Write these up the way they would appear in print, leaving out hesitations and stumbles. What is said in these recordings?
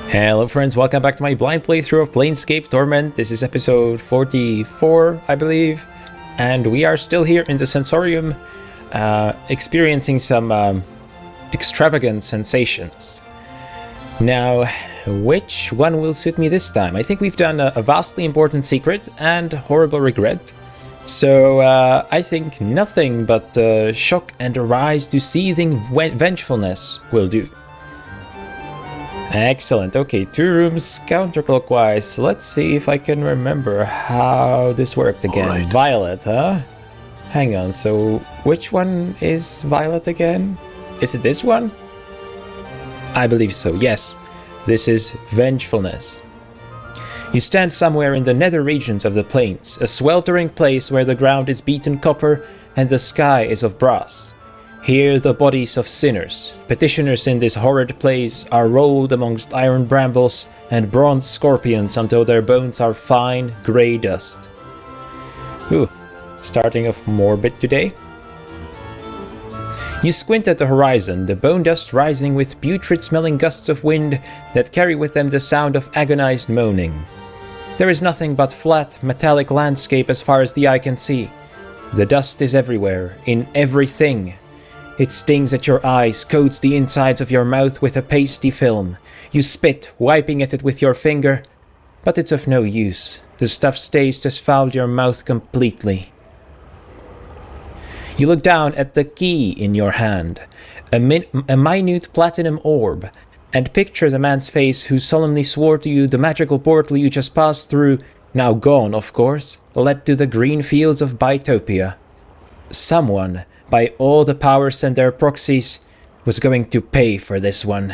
Hello friends, welcome back to my blind playthrough of Planescape Torment. This is episode 44, I believe, and we are still here in the Sensorium, experiencing some extravagant sensations. Now, which one will suit me this time? I think we've done a vastly important secret and horrible regret, so I think nothing but shock and a rise to seething vengefulness will do. Excellent. Okay, 2 rooms counterclockwise. Let's see if I can remember how this worked again. Right. Violet, huh? Hang on, so which one is Violet again? Is it this one? I believe so, yes. This is Vengefulness. You stand somewhere in the nether regions of the plains, a sweltering place where the ground is beaten copper and the sky is of brass. Here the bodies of sinners, petitioners in this horrid place, are rolled amongst iron brambles and bronze scorpions until their bones are fine grey dust. Ooh, starting off morbid today. You squint at the horizon, the bone dust rising with putrid-smelling gusts of wind that carry with them the sound of agonized moaning. There is nothing but flat, metallic landscape as far as the eye can see. The dust is everywhere, in everything. It stings at your eyes, coats the insides of your mouth with a pasty film. You spit, wiping at it with your finger, but it's of no use. The stuff's taste has fouled your mouth completely. You look down at the key in your hand, a minute platinum orb, and picture the man's face who solemnly swore to you the magical portal you just passed through, now gone, of course, led to the green fields of Bytopia. Someone, by all the powers and their proxies, was going to pay for this one.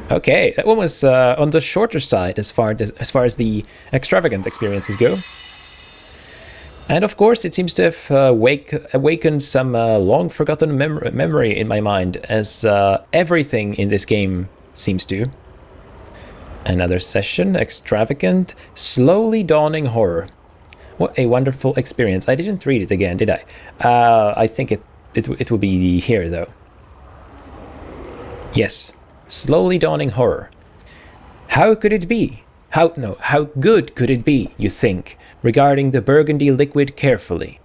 Okay, that one was on the shorter side as far as the extravagant experiences go. And of course, it seems to have awakened some long-forgotten memory in my mind, as everything in this game seems to. Another session, extravagant, slowly dawning horror. What a wonderful experience. I didn't read it again, did I? I think it will be here, though. Yes. Slowly dawning horror. How could it be? How good could it be, you think, regarding the burgundy liquid carefully?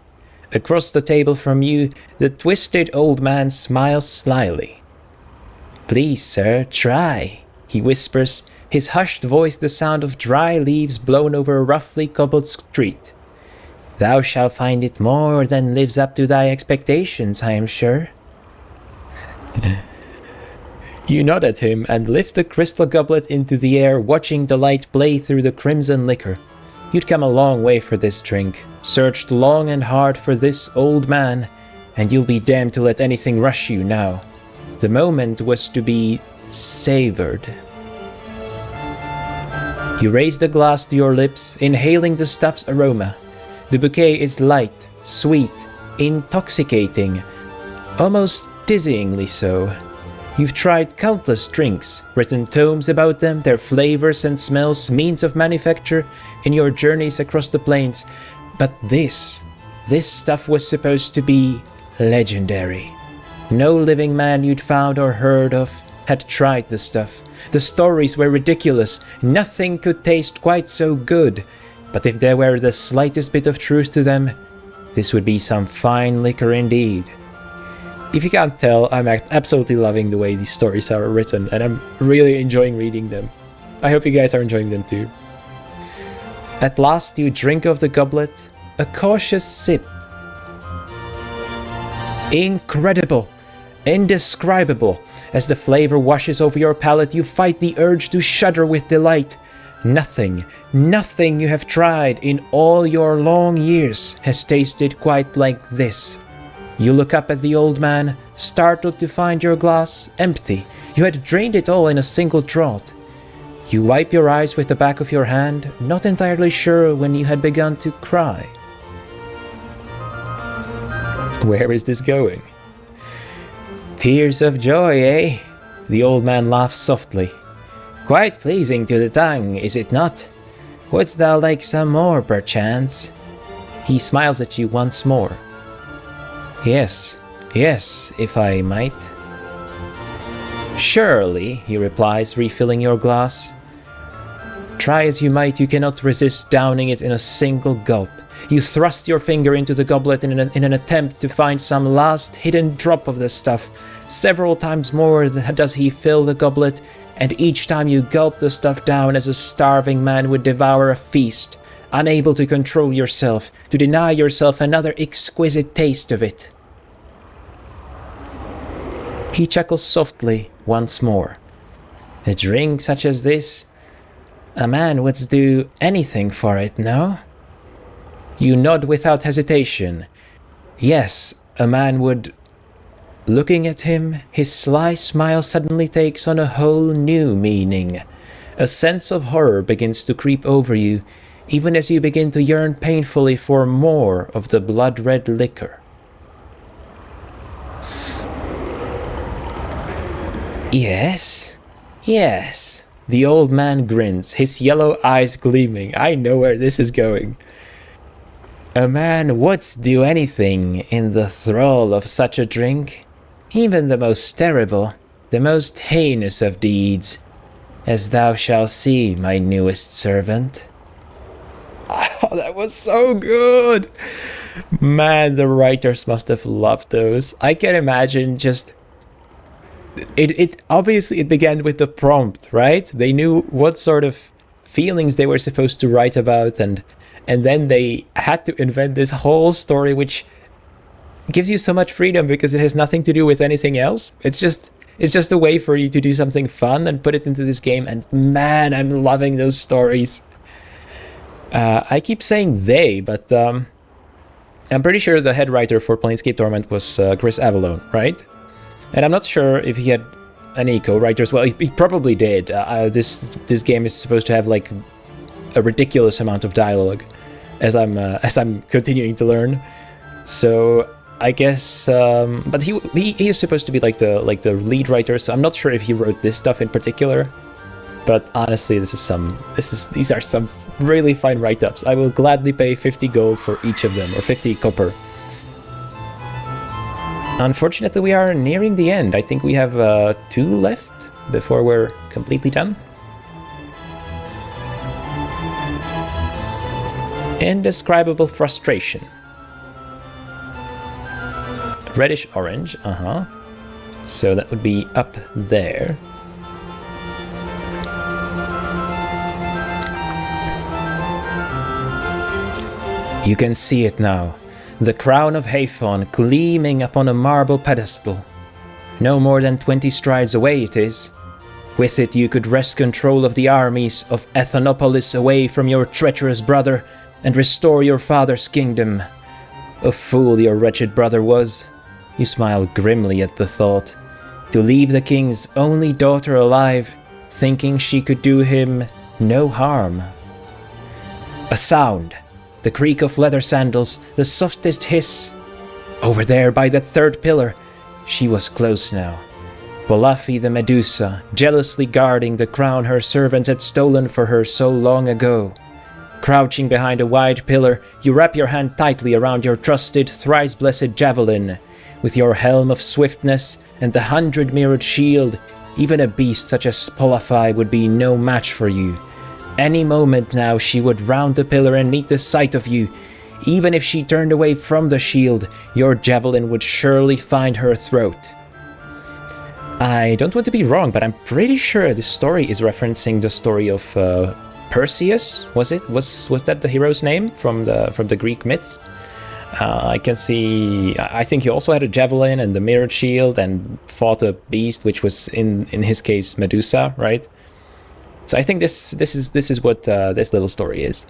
Across the table from you, the twisted old man smiles slyly. "Please, sir, try," he whispers, his hushed voice the sound of dry leaves blown over a roughly cobbled street. "Thou shalt find it more than lives up to thy expectations, I am sure." You nod at him and lift the crystal goblet into the air, watching the light play through the crimson liquor. You'd come a long way for this drink, searched long and hard for this old man, and you'll be damned to let anything rush you now. The moment was to be savored. You raise the glass to your lips, inhaling the stuff's aroma. The bouquet is light, sweet, intoxicating, almost dizzyingly so. You've tried countless drinks, written tomes about them, their flavors and smells, means of manufacture, in your journeys across the plains, but this stuff was supposed to be legendary. No living man you'd found or heard of had tried the stuff. The stories were ridiculous, nothing could taste quite so good. But if there were the slightest bit of truth to them, this would be some fine liquor indeed. If you can't tell, I'm absolutely loving the way these stories are written, and I'm really enjoying reading them. I hope you guys are enjoying them too. At last you drink of the goblet, a cautious sip. Incredible! Indescribable! As the flavor washes over your palate, you fight the urge to shudder with delight. Nothing you have tried in all your long years has tasted quite like this. You look up at the old man, startled to find your glass empty. You had drained it all in a single draught. You wipe your eyes with the back of your hand, not entirely sure when you had begun to cry. Where is this going? Tears of joy, eh? The old man laughs softly. Quite pleasing to the tongue, is it not? Wouldst thou like some more, perchance? He smiles at you once more. Yes, if I might. Surely, he replies, refilling your glass. Try as you might, you cannot resist downing it in a single gulp. You thrust your finger into the goblet in an attempt to find some last hidden drop of the stuff. Several times more does he fill the goblet, and each time you gulp the stuff down as a starving man would devour a feast, unable to control yourself, to deny yourself another exquisite taste of it. He chuckles softly once more. A drink such as this? A man would do anything for it, no? You nod without hesitation. Yes, a man would. Looking at him, his sly smile suddenly takes on a whole new meaning. A sense of horror begins to creep over you, even as you begin to yearn painfully for more of the blood-red liquor. Yes, yes. The old man grins, his yellow eyes gleaming. I know where this is going. A man would do anything in the thrall of such a drink, even the most terrible, the most heinous of deeds, as thou shalt see, my newest servant. Oh, that was so good! Man, the writers must have loved those. I can imagine just... It obviously it began with the prompt, right? They knew what sort of feelings they were supposed to write about, and then they had to invent this whole story, which gives you so much freedom because it has nothing to do with anything else. It's just a way for you to do something fun and put it into this game, and man, I'm loving those stories. I keep saying they, but I'm pretty sure the head writer for Planescape Torment was Chris Avellone, right? And I'm not sure if he had any co-writers. Well, he probably did. This game is supposed to have like a ridiculous amount of dialogue, as I'm continuing to learn. So I guess, but he is supposed to be like the lead writer. So I'm not sure if he wrote this stuff in particular. But honestly, these are some really fine write-ups. I will gladly pay 50 gold for each of them, or 50 copper. Unfortunately, we are nearing the end. I think we have 2 left before we're completely done. Indescribable frustration. Reddish orange, So that would be up there. You can see it now. The crown of Hathon gleaming upon a marble pedestal. No more than 20 strides away it is. With it you could wrest control of the armies of Ethnopolis away from your treacherous brother and restore your father's kingdom. A fool your wretched brother was. You smile grimly at the thought. To leave the king's only daughter alive, thinking she could do him no harm. A sound. The creak of leather sandals, the softest hiss. Over there by that 3rd pillar. She was close now. Bolafi the Medusa, jealously guarding the crown her servants had stolen for her so long ago. Crouching behind a wide pillar, you wrap your hand tightly around your trusted, thrice-blessed javelin. With your helm of swiftness and the 100-mirrored shield, even a beast such as Bolafi would be no match for you. Any moment now she would round the pillar and meet the sight of you. Even if she turned away from the shield, your javelin would surely find her throat. I don't want to be wrong, but I'm pretty sure this story is referencing the story of Perseus. Was it? Was that the hero's name from the Greek myths? I can see. I think he also had a javelin and the mirrored shield and fought a beast, which was in his case Medusa, right? So I think this is what this little story is.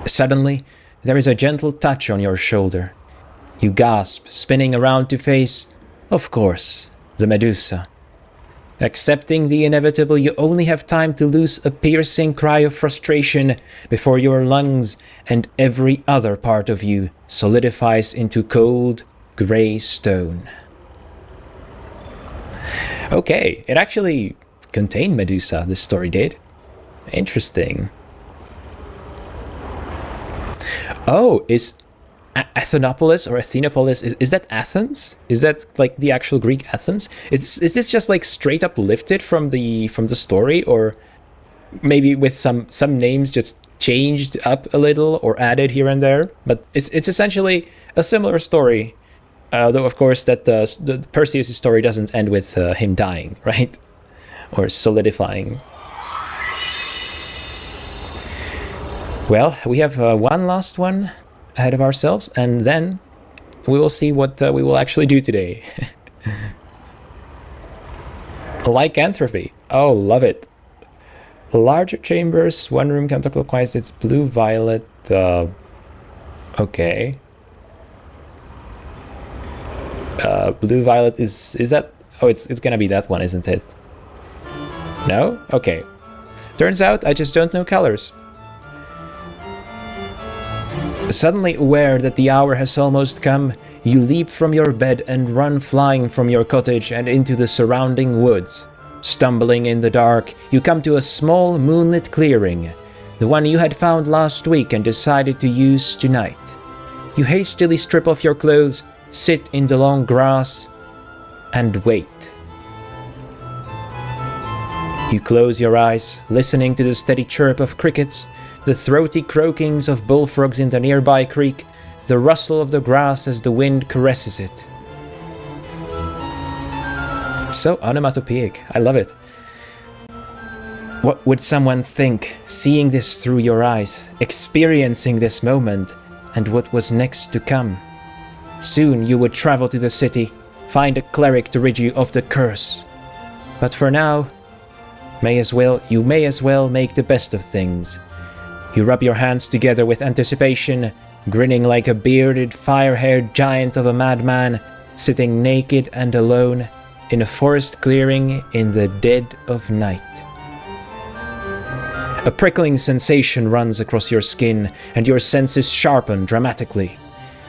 Suddenly, there is a gentle touch on your shoulder. You gasp, spinning around to face, of course, the Medusa. Accepting the inevitable, you only have time to loose a piercing cry of frustration before your lungs and every other part of you solidifies into cold, grey stone. Okay, it actually contained Medusa, this story did. Interesting. Oh, Athenopolis or Athenopolis, is that Athens? Is that like the actual Greek Athens? Is this just like straight up lifted from the story, or maybe with some names just changed up a little or added here and there? But it's essentially a similar story, though of course that the Perseus' story doesn't end with him dying, right? Or solidifying. Well, we have one last one ahead of ourselves, and then we will see what we will actually do today. Lycanthropy. Oh, love it. Larger chambers, one room counterclockwise, it's blue-violet. Okay. Blue-violet is that... Oh, it's gonna be that one, isn't it? No? Okay. Turns out I just don't know colors. Suddenly aware that the hour has almost come, you leap from your bed and run flying from your cottage and into the surrounding woods. Stumbling in the dark, you come to a small moonlit clearing, the one you had found last week and decided to use tonight. You hastily strip off your clothes, sit in the long grass, and wait. You close your eyes, listening to the steady chirp of crickets, the throaty croakings of bullfrogs in the nearby creek, the rustle of the grass as the wind caresses it. So onomatopoeic, I love it. What would someone think, seeing this through your eyes, experiencing this moment, and what was next to come? Soon you would travel to the city, find a cleric to rid you of the curse. But for now, you may as well make the best of things. You rub your hands together with anticipation, grinning like a bearded, fire-haired giant of a madman, sitting naked and alone in a forest clearing in the dead of night. A prickling sensation runs across your skin, and your senses sharpen dramatically.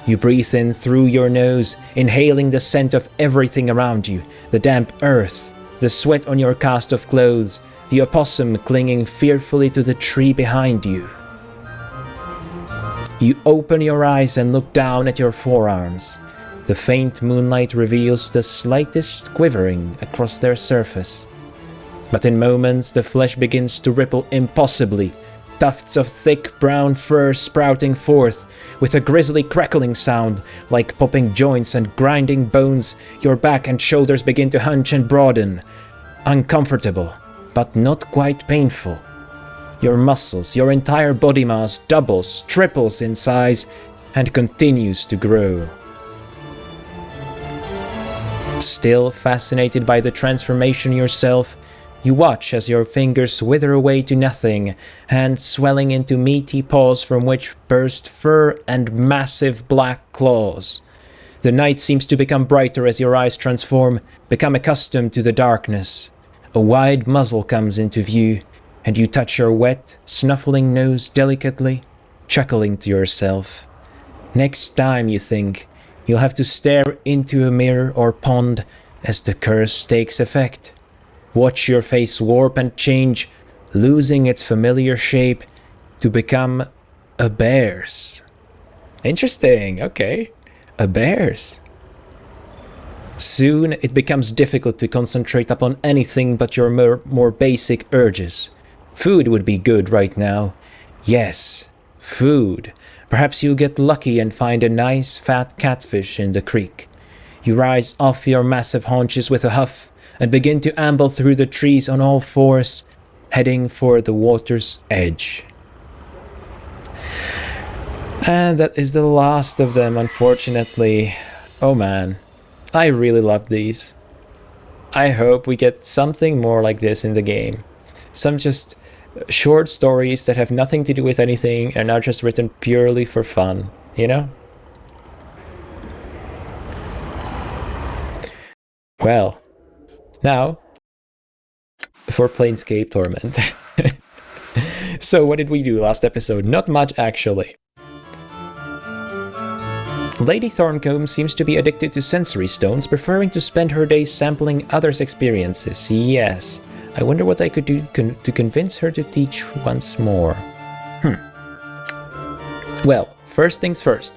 You breathe in through your nose, inhaling the scent of everything around you, the damp earth, the sweat on your cast of clothes, the opossum clinging fearfully to the tree behind you. You open your eyes and look down at your forearms. The faint moonlight reveals the slightest quivering across their surface. But in moments, the flesh begins to ripple impossibly, tufts of thick brown fur sprouting forth. With a grisly crackling sound, like popping joints and grinding bones, your back and shoulders begin to hunch and broaden. Uncomfortable, but not quite painful. Your muscles, your entire body mass doubles, triples in size, and continues to grow. Still fascinated by the transformation yourself, you watch as your fingers wither away to nothing, hands swelling into meaty paws from which burst fur and massive black claws. The night seems to become brighter as your eyes transform, become accustomed to the darkness. A wide muzzle comes into view, and you touch your wet, snuffling nose delicately, chuckling to yourself. Next time, you think, you'll have to stare into a mirror or pond as the curse takes effect. Watch your face warp and change, losing its familiar shape to become a bear's. Interesting, okay. A bear's. Soon it becomes difficult to concentrate upon anything but your more basic urges. Food would be good right now. Yes, food. Perhaps you'll get lucky and find a nice fat catfish in the creek. You rise off your massive haunches with a huff and begin to amble through the trees on all fours, heading for the water's edge. And that is the last of them, unfortunately. Oh man, I really love these. I hope we get something more like this in the game. Some just short stories that have nothing to do with anything and are just written purely for fun, you know? Well, now for Planescape Torment. So what did we do last episode? Not much, actually. Lady Thorncombe seems to be addicted to sensory stones, preferring to spend her days sampling others' experiences. Yes. I wonder what I could do to convince her to teach once more. Well, first things first.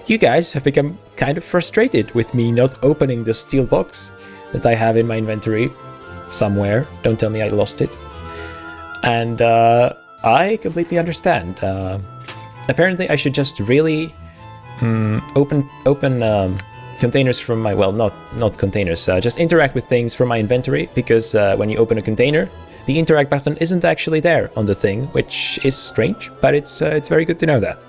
You guys have become kind of frustrated with me not opening the steel box that I have in my inventory somewhere. Don't tell me I lost it. And I completely understand. Apparently I should just really open containers from my, well, not containers, just interact with things from my inventory, because when you open a container, the interact button isn't actually there on the thing, which is strange, but it's very good to know that.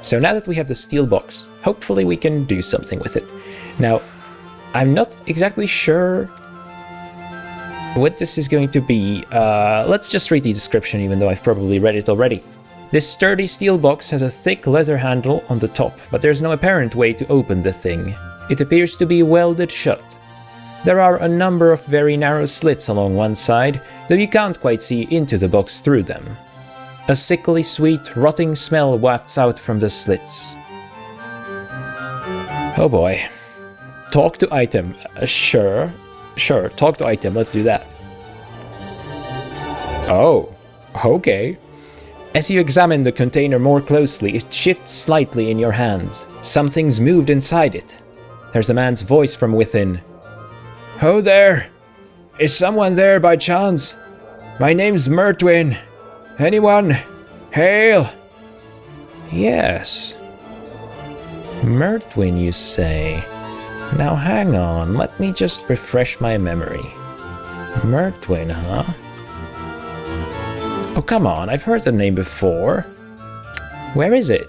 So now that we have the steel box, hopefully we can do something with it. Now, I'm not exactly sure what this is going to be. Let's just read the description, even though I've probably read it already. This sturdy steel box has a thick leather handle on the top, but there's no apparent way to open the thing. It appears to be welded shut. There are a number of very narrow slits along one side, though you can't quite see into the box through them. A sickly sweet, rotting smell wafts out from the slits. Oh boy. Talk to item. Sure, talk to item, let's do that. Oh, okay. As you examine the container more closely, it shifts slightly in your hands. Something's moved inside it. There's a man's voice from within. "Ho there! Is someone there by chance? My name's Mertwyn. Anyone? Hail!" Yes. Mertwyn, you say? Now hang on, let me just refresh my memory. Mertwyn, huh? Oh, come on, I've heard the name before. Where is it?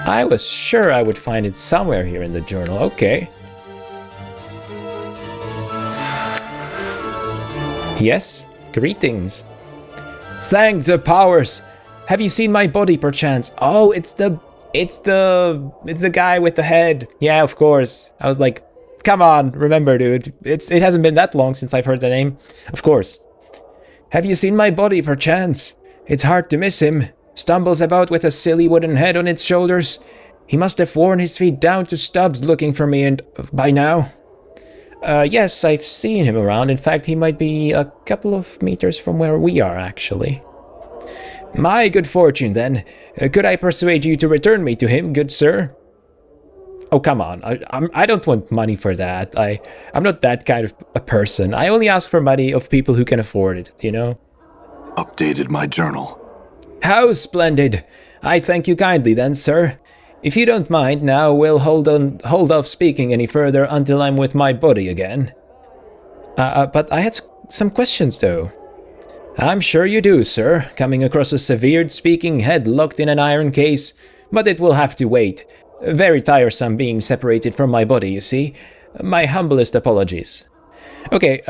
I was sure I would find it somewhere here in the journal. Okay. Yes, greetings. Thank the powers! Have you seen my body perchance? Oh, it's the guy with the head. Yeah, of course. I was like, come on, remember, dude. It hasn't been that long since I've heard the name. Of course. Have you seen my body perchance? It's hard to miss him. Stumbles about with a silly wooden head on its shoulders. He must have worn his feet down to stubs looking for me, and by now. Yes, I've seen him around. In fact, he might be a couple of meters from where we are, actually. My good fortune, then. Could I persuade you to return me to him, good sir? Oh, come on. I don't want money for that. I'm not that kind of a person. I only ask for money of people who can afford it, you know? Updated my journal. How splendid. I thank you kindly, then, sir. If you don't mind, now we'll hold off speaking any further until I'm with my body again. But I had some questions, though. I'm sure you do, sir, coming across a severed-speaking head locked in an iron case, but it will have to wait. Very tiresome being separated from my body, you see. My humblest apologies. Okay,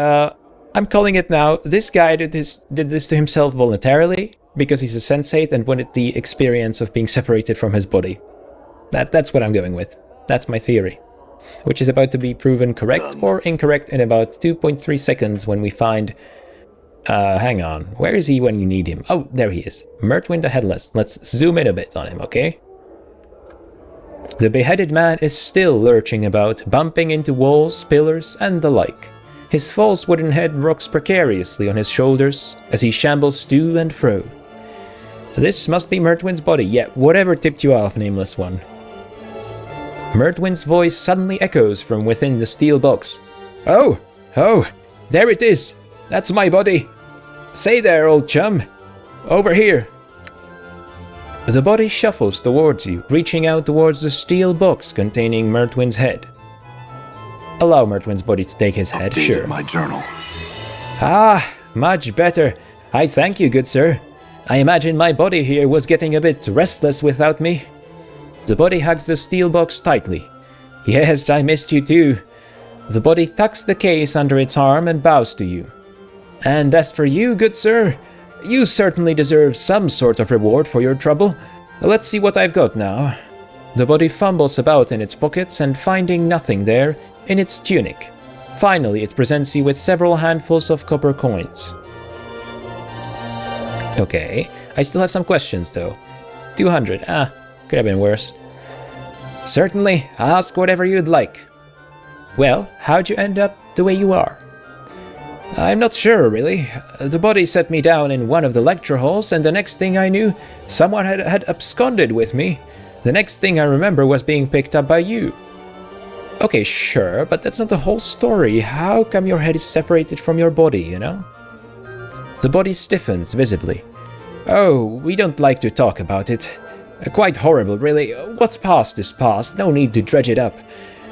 I'm calling it now. This guy did this to himself voluntarily, because he's a sensate and wanted the experience of being separated from his body. That's what I'm going with. That's my theory. Which is about to be proven correct or incorrect in about 2.3 seconds when we find... hang on. Where is he when you need him? Oh, there he is. Mertwyn the Headless. Let's zoom in a bit on him, okay? The beheaded man is still lurching about, bumping into walls, pillars, and the like. His false wooden head rocks precariously on his shoulders as he shambles to and fro. This must be Mertwyn's body. Yeah, whatever tipped you off, nameless one. Mertwyn's voice suddenly echoes from within the steel box. Oh, there it is. That's my body. Say there, old chum. Over here. The body shuffles towards you, reaching out towards the steel box containing Mertwyn's head. Allow Mertwyn's body to take his head, sure. My journal. Ah, much better. I thank you, good sir. I imagine my body here was getting a bit restless without me. The body hugs the steel box tightly. Yes, I missed you too. The body tucks the case under its arm and bows to you. And as for you, good sir, you certainly deserve some sort of reward for your trouble. Let's see what I've got now. The body fumbles about in its pockets and finding nothing there, in its tunic. Finally, it presents you with several handfuls of copper coins. Okay, I still have some questions though. 200, could have been worse. Certainly, ask whatever you'd like. Well, how'd you end up the way you are? I'm not sure, really. The body set me down in one of the lecture halls, and the next thing I knew, someone had absconded with me. The next thing I remember was being picked up by you. Okay, sure, but that's not the whole story. How come your head is separated from your body, you know? The body stiffens visibly. Oh, we don't like to talk about it. Quite horrible, really. What's past is past, no need to dredge it up.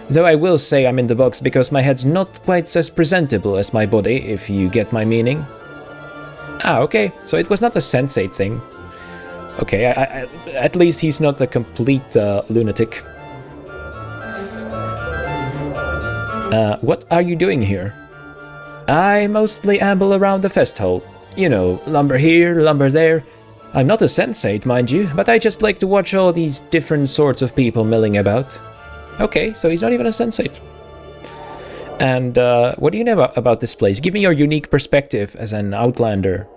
Though I will say I'm in the box because my head's not quite as presentable as my body, if you get my meaning. Ah, okay, so it was not a sensate thing. Okay, at least he's not a complete lunatic. What are you doing here? I mostly amble around the fest hall. You know, lumber here, lumber there. I'm not a sensate, mind you, but I just like to watch all these different sorts of people milling about. Okay, so he's not even a sensate. And what do you know about this place? Give me your unique perspective as an outlander.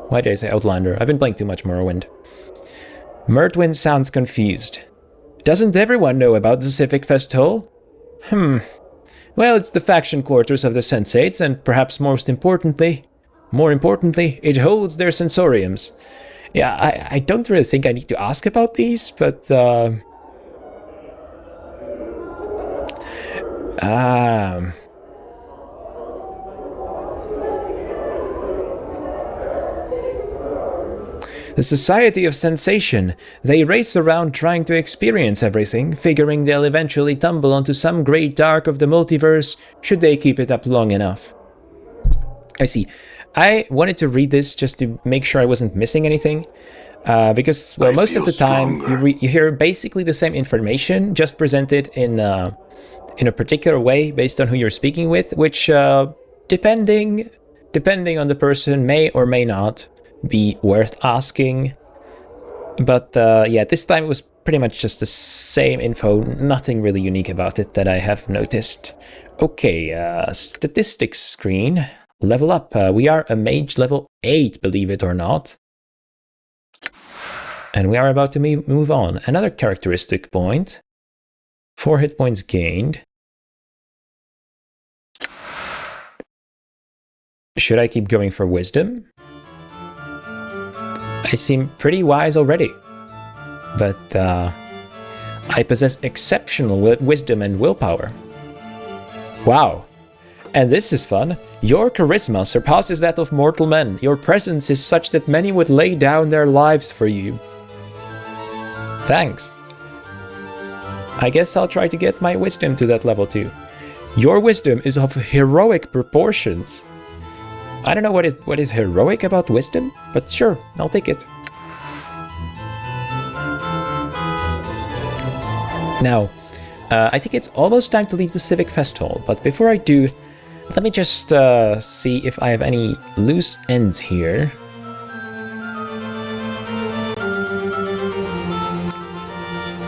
Why did I say outlander? I've been playing too much Morrowind. Mertwyn sounds confused. Doesn't everyone know about the Civic Fest Hall? Well, it's the faction quarters of the sensates, and perhaps more importantly, it holds their sensoriums. Yeah, I don't really think I need to ask about these, but the Society of Sensation. They race around trying to experience everything, figuring they'll eventually tumble onto some great dark of the multiverse should they keep it up long enough. I see. I wanted to read this just to make sure I wasn't missing anything, because, well, most of the time you hear basically the same information, just presented in a particular way based on who you're speaking with, which, depending on the person, may or may not be worth asking. But yeah, this time it was pretty much just the same info, nothing really unique about it that I have noticed. Okay, statistics screen. Level up. We are a mage level 8, believe it or not. And we are about to move on. Another characteristic point. 4 hit points gained. Should I keep going for wisdom? I seem pretty wise already. But I possess exceptional wisdom and willpower. Wow. And this is fun. Your charisma surpasses that of mortal men. Your presence is such that many would lay down their lives for you. Thanks. I guess I'll try to get my wisdom to that level too. Your wisdom is of heroic proportions. I don't know what is heroic about wisdom, but sure, I'll take it. Now, I think it's almost time to leave the Civic Fest Hall, but before I do, let me just see if I have any loose ends here.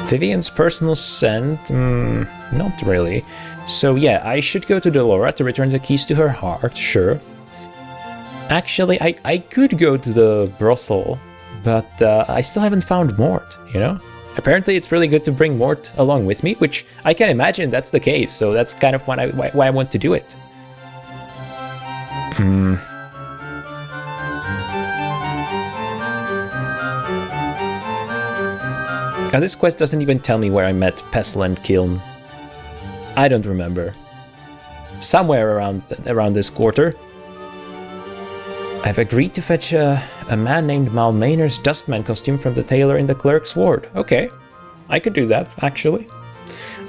Vivian's personal scent? Not really. So yeah, I should go to Delora to return the keys to her heart, sure. Actually, I could go to the brothel, but I still haven't found Mort, you know? Apparently it's really good to bring Mort along with me, which I can imagine that's the case, so that's kind of why I want to do it. Now this quest doesn't even tell me where I met Pestilent Kiln. I don't remember. Somewhere around this quarter. I've agreed to fetch a man named Malmaner's Dustman costume from the tailor in the clerk's ward. Okay, I could do that, actually.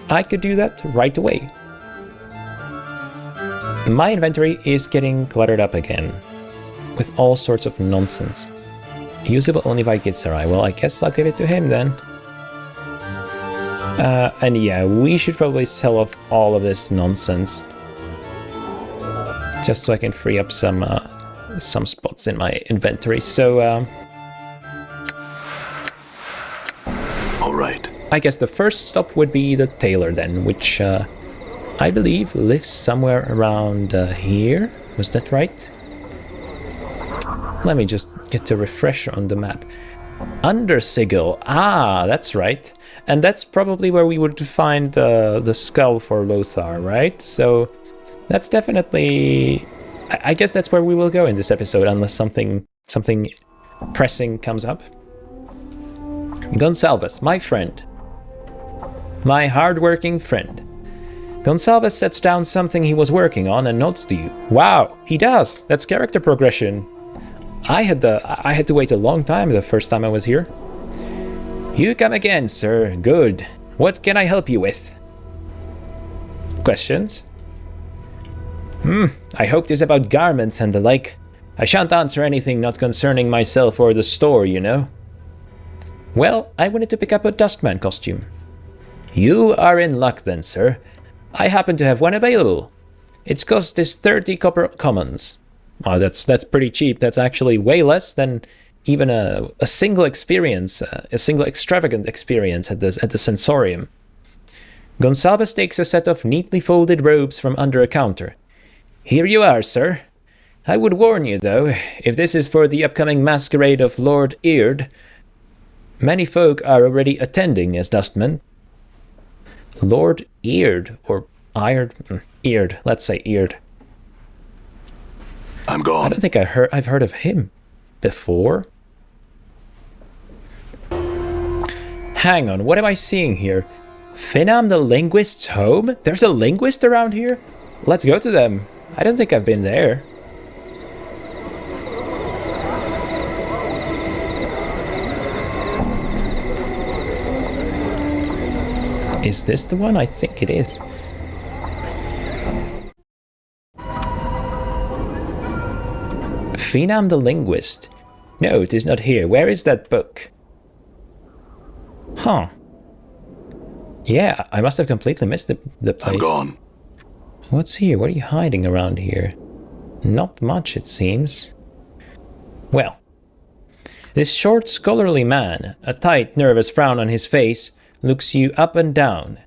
I could do that right away. My inventory is getting cluttered up again, with all sorts of nonsense. Usable only by Gitsarai. Well, I guess I'll give it to him then. And yeah, we should probably sell off all of this nonsense. Just so I can free up some spots in my inventory, so all right. I guess the first stop would be the tailor then, which I believe lives somewhere around here. Was that right? Let me just get a refresher on the map. Undersigil. Ah, that's right. And that's probably where we would find the skull for Lothar, right? So that's definitely... I guess that's where we will go in this episode, unless something pressing comes up. Goncalves, my friend. My hard-working friend. Goncalves sets down something he was working on and nods to you. Wow, he does! That's character progression. I had to wait a long time the first time I was here. You come again, sir. Good. What can I help you with? Questions? I hope this about garments and the like. I shan't answer anything not concerning myself or the store, you know. Well, I wanted to pick up a Duskman costume. You are in luck then, sir. I happen to have one available. Its cost is 30 copper commons. Wow, that's pretty cheap. That's actually way less than even a single experience, a single extravagant experience at the sensorium. Goncalves takes a set of neatly folded robes from under a counter. Here you are, sir. I would warn you, though, if this is for the upcoming masquerade of Lord Eard, many folk are already attending as dustmen. Lord Eard, or Eard? Eard, let's say Eard. I'm gone. I don't think I've heard of him before. Hang on, what am I seeing here? Finam the Linguist's home? There's a linguist around here? Let's go to them. I don't think I've been there. Is this the one? I think it is. Finam the Linguist. No, it is not here. Where is that book? Huh. Yeah, I must have completely missed the place. I'm gone. What's here? What are you hiding around here? Not much, it seems. Well, this short, scholarly man, a tight, nervous frown on his face, looks you up and down.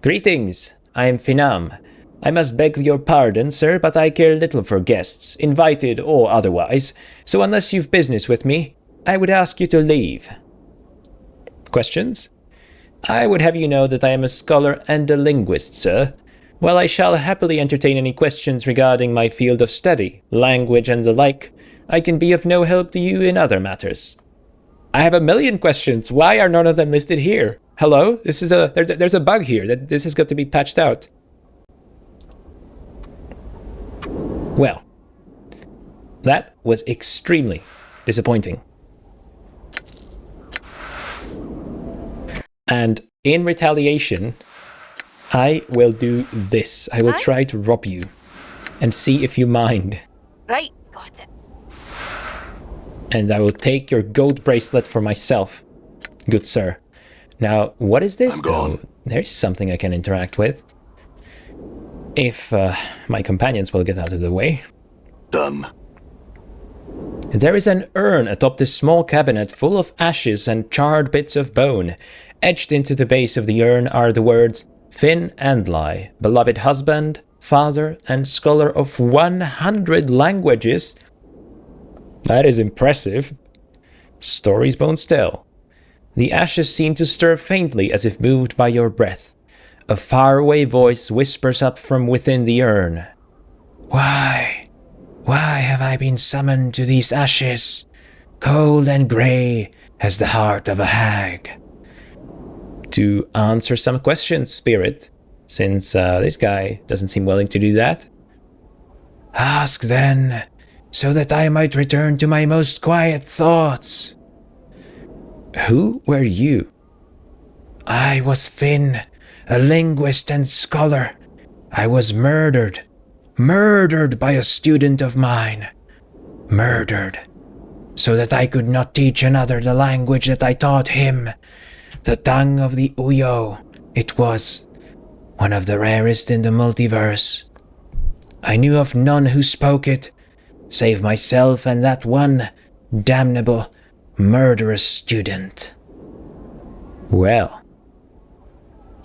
Greetings, I am Finam. I must beg your pardon, sir, but I care little for guests, invited or otherwise, so unless you've business with me, I would ask you to leave. Questions? I would have you know that I am a scholar and a linguist, sir. While I shall happily entertain any questions regarding my field of study, language and the like, I can be of no help to you in other matters. I have a million questions. Why are none of them listed here? Hello? There's a bug here. This has got to be patched out. Well, that was extremely disappointing. And in retaliation, I will do this. I will try to rob you and see if you mind. Right, got it. And I will take your gold bracelet for myself. Good sir. Now, what is this, though? There's something I can interact with. If my companions will get out of the way. Done. There is an urn atop this small cabinet full of ashes and charred bits of bone. Etched into the base of the urn are the words, Finn Andli, beloved husband, father, and scholar of 100 languages. That is impressive. Stories bones tell. The ashes seem to stir faintly as if moved by your breath. A faraway voice whispers up from within the urn. Why have I been summoned to these ashes? Cold and grey as the heart of a hag. To answer some questions, spirit, since this guy doesn't seem willing to do that. Ask then, so that I might return to my most quiet thoughts. Who were you? I was Finn, a linguist and scholar. I was murdered by a student of mine. Murdered, so that I could not teach another the language that I taught him. The tongue of the Uyo. It was one of the rarest in the multiverse. I knew of none who spoke it, save myself and that one damnable, murderous student. Well,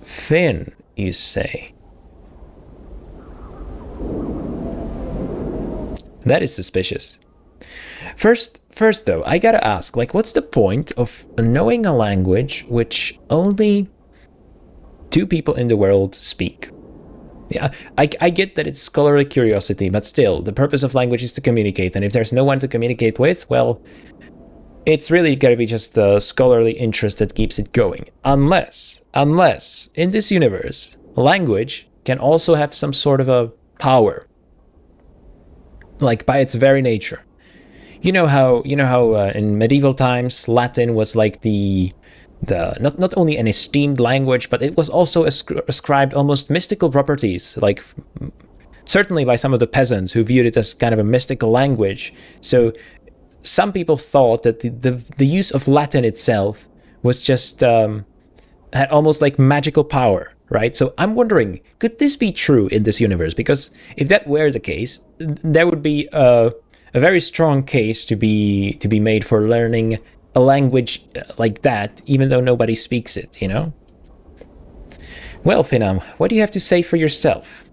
Finn, you say? That is suspicious. First though, I gotta ask, what's the point of knowing a language which only 2 people in the world speak? Yeah, I get that it's scholarly curiosity, but still, the purpose of language is to communicate, and if there's no one to communicate with, well, it's really gotta be just the scholarly interest that keeps it going. Unless, in this universe, language can also have some sort of a power. Like, by its very nature. You know how in medieval times, Latin was like the not only an esteemed language, but it was also ascribed almost mystical properties, like certainly by some of the peasants who viewed it as kind of a mystical language. So some people thought that the use of Latin itself was just had almost like magical power, right? So I'm wondering, could this be true in this universe? Because if that were the case, there would be a very strong case to be made for learning a language like that, even though nobody speaks it, you know? Well, Finam, what do you have to say for yourself?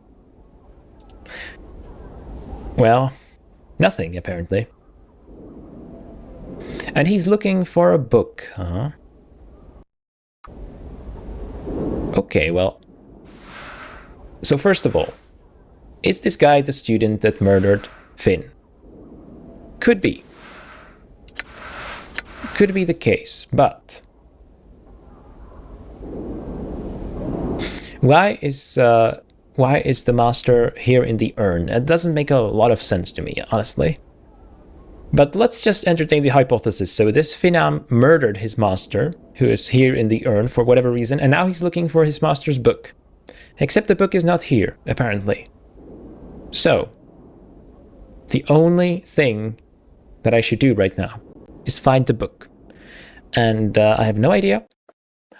Well, nothing, apparently. And he's looking for a book, huh? Okay, well... So first of all, is this guy the student that murdered Finn? Could be. Could be the case, but... Why is the master here in the urn? It doesn't make a lot of sense to me, honestly. But let's just entertain the hypothesis. So this Finam murdered his master, who is here in the urn for whatever reason, and now he's looking for his master's book. Except the book is not here, apparently. So, the only thing that I should do right now is find the book. And I have no idea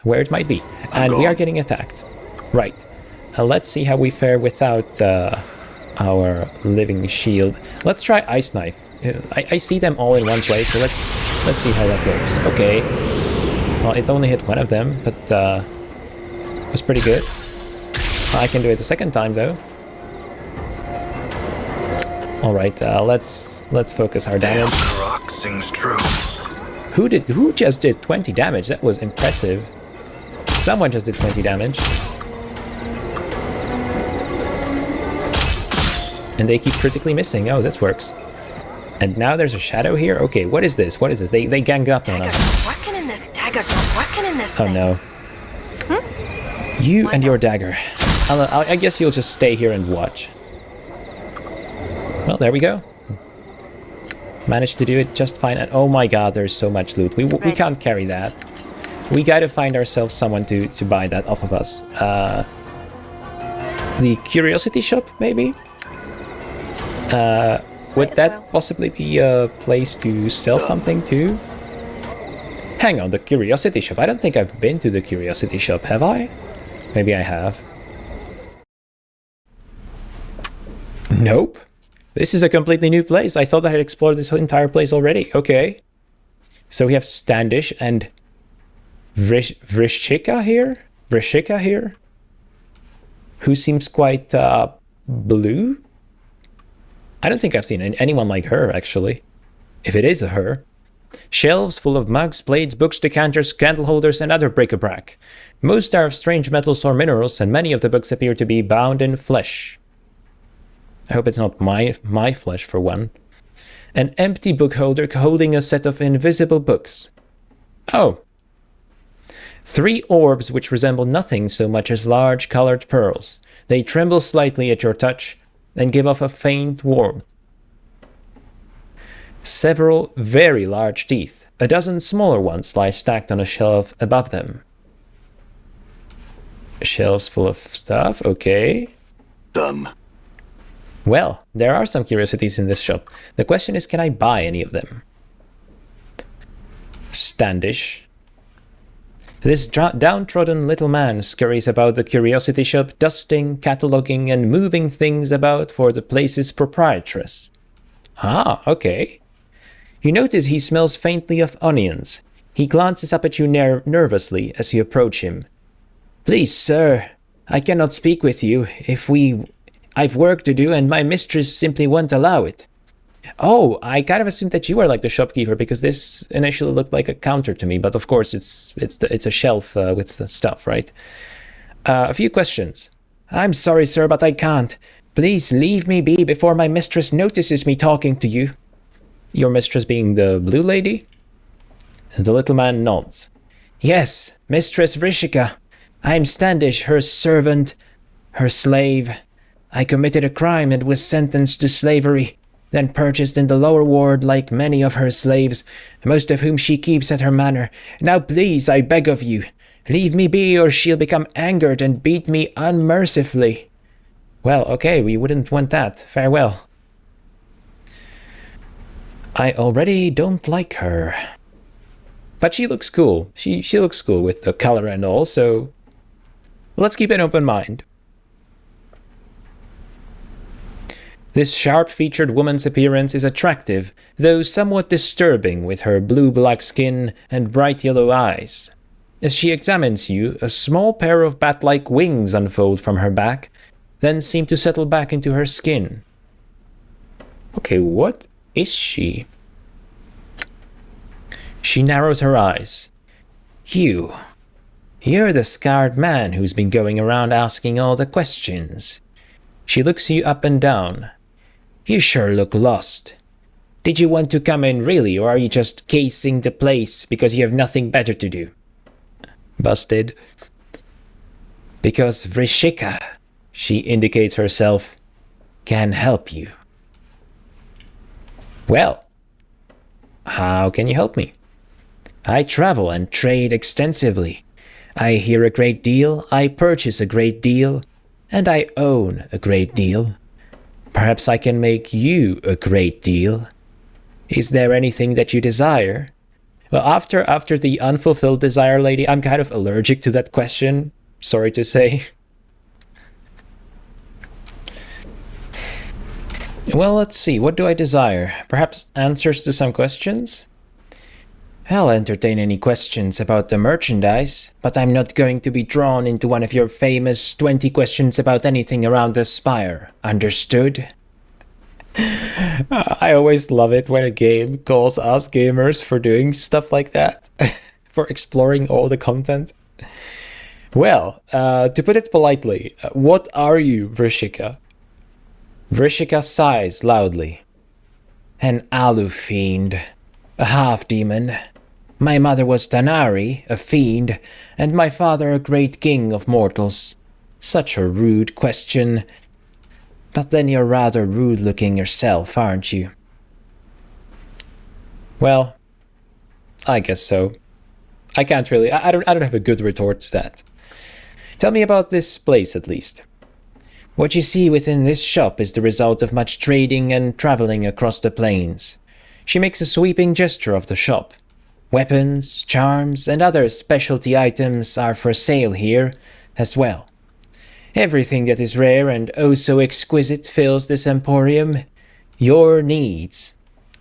where it might be. And we are getting attacked. Right. Let's see how we fare without our living shield. Let's try Ice Knife. I see them all in one place, so let's see how that works. Okay. Well, it only hit one of them, but it was pretty good. I can do it the second time, though. All right, let's focus our damage. Rock sings true. Who just did 20 damage? That was impressive. Someone just did 20 damage. And they keep critically missing. Oh, this works. And now there's a shadow here? Okay, what is this? What is this? They gang up on us. Oh no. You and your dagger. I guess you'll just stay here and watch. Well, there we go. Managed to do it just fine. And oh my god, there's so much loot. We can't carry that. We gotta find ourselves someone to buy that off of us. The Curiosity Shop, maybe? Would that possibly be a place to sell something to? Hang on, the Curiosity Shop. I don't think I've been to the Curiosity Shop, have I? Maybe I have. Nope. This is a completely new place. I thought I had explored this entire place already. Okay. So we have Standish and Vrishchika here? Vrishchika here? Who seems quite blue? I don't think I've seen anyone like her, actually. If it is a her. Shelves full of mugs, plates, books, decanters, candle holders, and other bric-a-brac. Most are of strange metals or minerals, and many of the books appear to be bound in flesh. I hope it's not my flesh, for one. An empty book holder holding a set of invisible books. Oh. 3 orbs which resemble nothing so much as large colored pearls. They tremble slightly at your touch and give off a faint warmth. Several very large teeth. A dozen smaller ones lie stacked on a shelf above them. Shelves full of stuff, okay. Done. Well, there are some curiosities in this shop. The question is, can I buy any of them? Standish. This downtrodden little man scurries about the curiosity shop, dusting, cataloging, and moving things about for the place's proprietress. Ah, okay. You notice he smells faintly of onions. He glances up at you nervously as you approach him. Please, sir, I cannot speak with you I've work to do and my mistress simply won't allow it. Oh, I kind of assumed that you were like the shopkeeper because this initially looked like a counter to me, but of course it's a shelf with the stuff, right? A few questions. I'm sorry, sir, but I can't. Please leave me be before my mistress notices me talking to you. Your mistress being the blue lady? The little man nods. Yes, Mistress Vrishika. I am Standish, her servant, her slave. I committed a crime and was sentenced to slavery, then purchased in the lower ward like many of her slaves, most of whom she keeps at her manor. Now please, I beg of you, leave me be or she'll become angered and beat me unmercifully. Well, okay, we wouldn't want that. Farewell. I already don't like her. But she looks cool. She looks cool with the color and all, so let's keep an open mind. This sharp-featured woman's appearance is attractive, though somewhat disturbing with her blue-black skin and bright yellow eyes. As she examines you, a small pair of bat-like wings unfold from her back, then seem to settle back into her skin. Okay, what is she? She narrows her eyes. You're the scarred man who's been going around asking all the questions. She looks you up and down. You sure look lost. Did you want to come in really, or are you just casing the place because you have nothing better to do? Busted. Because Vrishika, she indicates herself, can help you. Well, how can you help me? I travel and trade extensively. I hear a great deal, I purchase a great deal, and I own a great deal. Perhaps I can make you a great deal. Is there anything that you desire? Well, after the unfulfilled desire lady, I'm kind of allergic to that question. Sorry to say. Well, let's see. What do I desire? Perhaps answers to some questions? I'll entertain any questions about the merchandise, but I'm not going to be drawn into one of your famous 20 questions about anything around the spire. Understood? I always love it when a game calls us gamers for doing stuff like that, for exploring all the content. Well, to put it politely, what are you, Vrishika? Vrishika sighs loudly. An alu fiend, a half-demon. My mother was Tanari, a fiend, and my father a great king of mortals. Such a rude question. But then you're rather rude-looking yourself, aren't you? Well, I guess so. I can't really. I don't have a good retort to that. Tell me about this place, at least. What you see within this shop is the result of much trading and traveling across the plains. She makes a sweeping gesture of the shop. Weapons, charms, and other specialty items are for sale here as well. Everything that is rare and oh so exquisite fills this emporium. Your needs,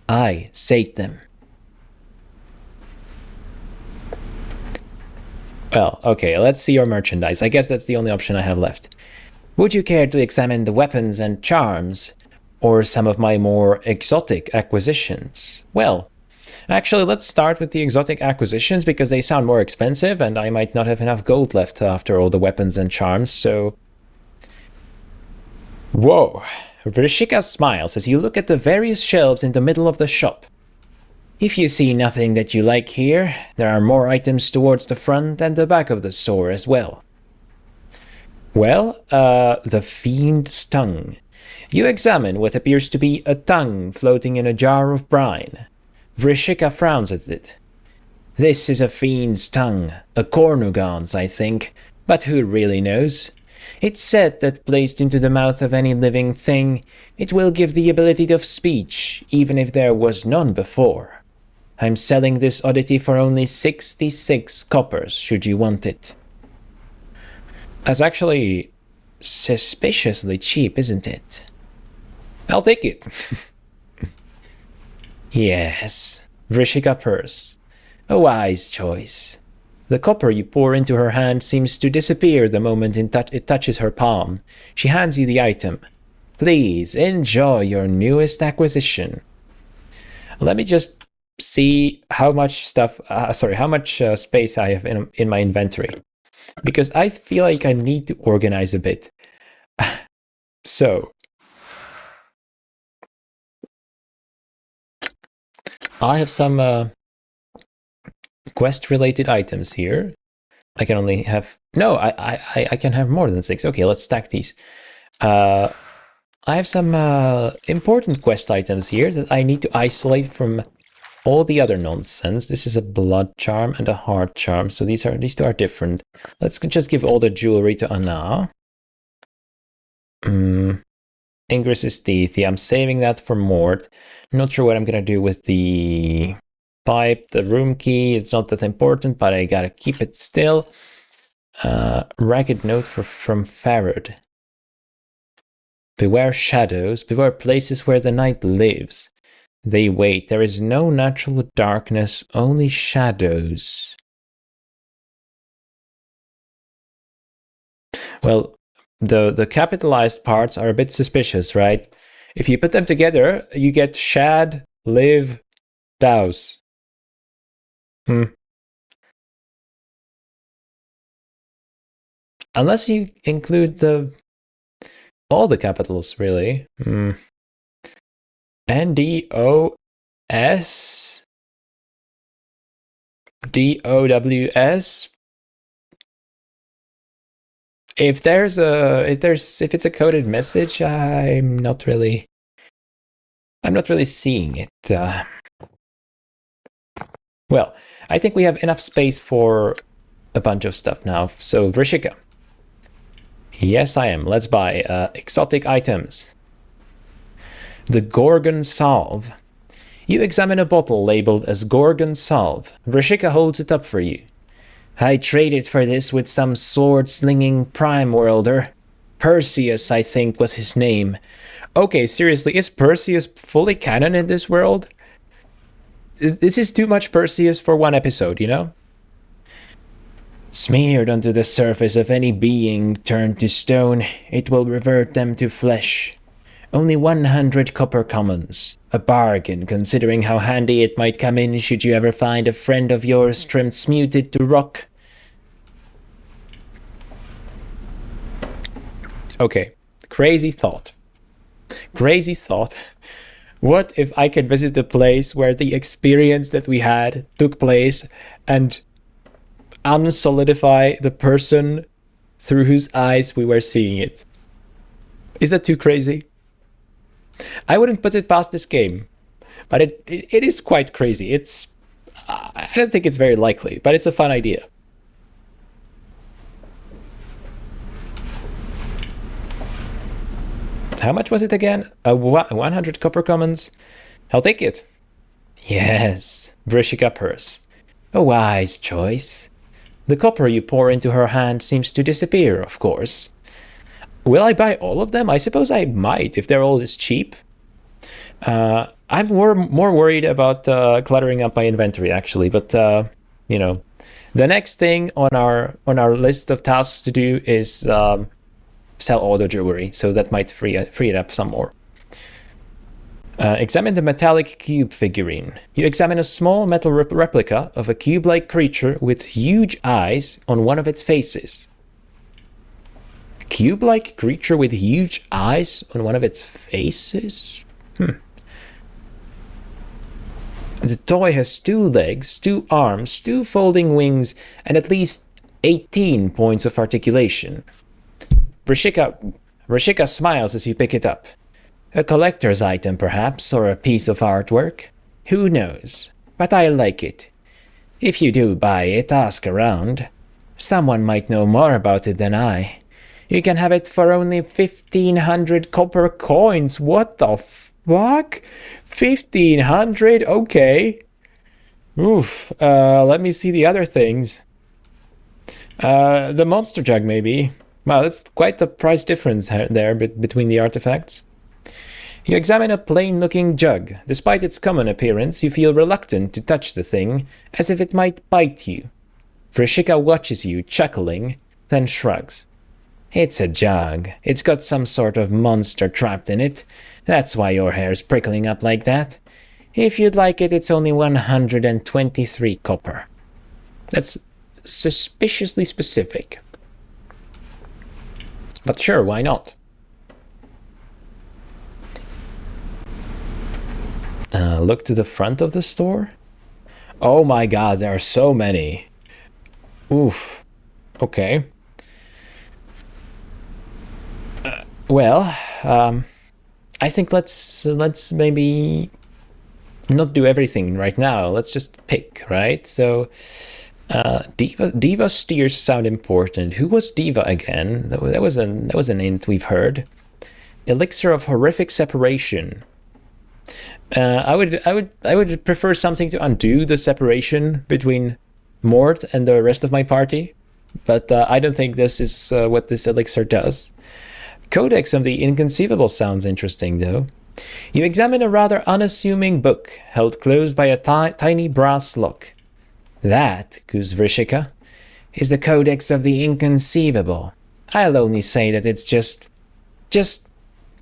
I sate them. Well, okay, let's see your merchandise. I guess that's the only option I have left. Would you care to examine the weapons and charms, or some of my more exotic acquisitions? Well, actually, let's start with the exotic acquisitions because they sound more expensive and I might not have enough gold left after all the weapons and charms, so... Whoa! Vrishika smiles as you look at the various shelves in the middle of the shop. If you see nothing that you like here, there are more items towards the front and the back of the store as well. Well, the fiend's tongue. You examine what appears to be a tongue floating in a jar of brine. Vrishika frowns at it. This is a fiend's tongue, a Cornugon's, I think, but who really knows? It's said that placed into the mouth of any living thing, it will give the ability of speech, even if there was none before. I'm selling this oddity for only 66 coppers, should you want it. That's actually suspiciously cheap, isn't it? I'll take it. Yes, Vrishika purrs. A wise choice. The copper you pour into her hand seems to disappear the moment it touches her palm. She hands you the item. Please enjoy your newest acquisition. Let me just see how much stuff, how much space I have in my inventory. Because I feel like I need to organize a bit. So, I have some quest-related items here. I can only have... No, I can have more than 6. Okay, let's stack these. I have some important quest items here that I need to isolate from all the other nonsense. This is a blood charm and a heart charm, so these two are different. Let's just give all the jewelry to Anna. Ingress's teeth. Yeah, I'm saving that for Mort. Not sure what I'm gonna do with the pipe, the room key. It's not that important, but I gotta keep it still. Ragged note from Farad. Beware shadows, beware places where the night lives. They wait. There is no natural darkness, only shadows. Well, the capitalized parts are a bit suspicious, right? If you put them together, you get shad, live, douse. Unless you include all the capitals, really. NDOS DOWS. If it's a coded message, I'm not really seeing it. Well, I think we have enough space for a bunch of stuff now. So Vrishika. Yes, I am. Let's buy exotic items. The Goncalves. You examine a bottle labeled as Goncalves. Vrishika holds it up for you. I traded for this with some sword-slinging prime worlder. Perseus, I think, was his name. Okay, seriously, is Perseus fully canon in this world? This is too much Perseus for one episode, you know? Smeared onto the surface of any being turned to stone, it will revert them to flesh. Only 100 copper commons. A bargain, considering how handy it might come in should you ever find a friend of yours transmuted to rock. Okay, crazy thought. Crazy thought. What if I could visit the place where the experience that we had took place and unsolidify the person through whose eyes we were seeing it? Is that too crazy? I wouldn't put it past this game, but it is quite crazy. I don't think it's very likely, but it's a fun idea. How much was it again? 100 copper commons? I'll take it. Yes, Vrishika purse. A wise choice. The copper you pour into her hand seems to disappear, of course. Will I buy all of them? I suppose I might, if they're all this cheap. I'm more worried about cluttering up my inventory, actually. But you know, the next thing on our list of tasks to do is sell all the jewelry, so that might free it up some more. Examine the metallic cube figurine. You examine a small metal replica of a cube-like creature with huge eyes on one of its faces. Cube-like creature with huge eyes on one of its faces? The toy has 2 legs, 2 arms, 2 folding wings, and at least 18 points of articulation. Vrishika smiles as you pick it up. A collector's item, perhaps, or a piece of artwork. Who knows? But I like it. If you do buy it, ask around. Someone might know more about it than I. You can have it for only 1,500 copper coins. What the fuck? 1,500? Okay. Oof. Let me see the other things. The monster jug, maybe. Wow, that's quite the price difference there between the artifacts. You examine a plain-looking jug. Despite its common appearance, you feel reluctant to touch the thing, as if it might bite you. Vrishika watches you, chuckling, then shrugs. It's a jug. It's got some sort of monster trapped in it. That's why your hair's prickling up like that. If you'd like it, it's only 123 copper. That's suspiciously specific. But sure, why not? Look to the front of the store. Oh my god, there are so many. Oof. Okay. Well, I think let's maybe not do everything right now. Let's just pick, right? So, Diva steers sound important. Who was Diva again? That was a name that we've heard. Elixir of horrific separation. I would prefer something to undo the separation between Mort and the rest of my party, but I don't think this is what this elixir does. Codex of the Inconceivable sounds interesting, though. You examine a rather unassuming book held closed by a tiny brass lock. That, Kuzvrishika, is the Codex of the Inconceivable. I'll only say that it's just,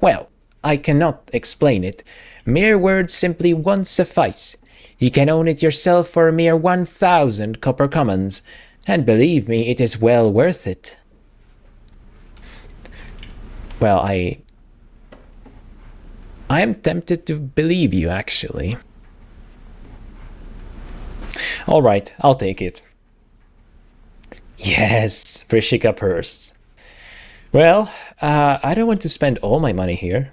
well, I cannot explain it. Mere words simply won't suffice. You can own it yourself for a mere 1,000 copper commons, and believe me, it is well worth it. Well, I am tempted to believe you, actually. All right, I'll take it. Yes, Vrishika purse. Well, I don't want to spend all my money here.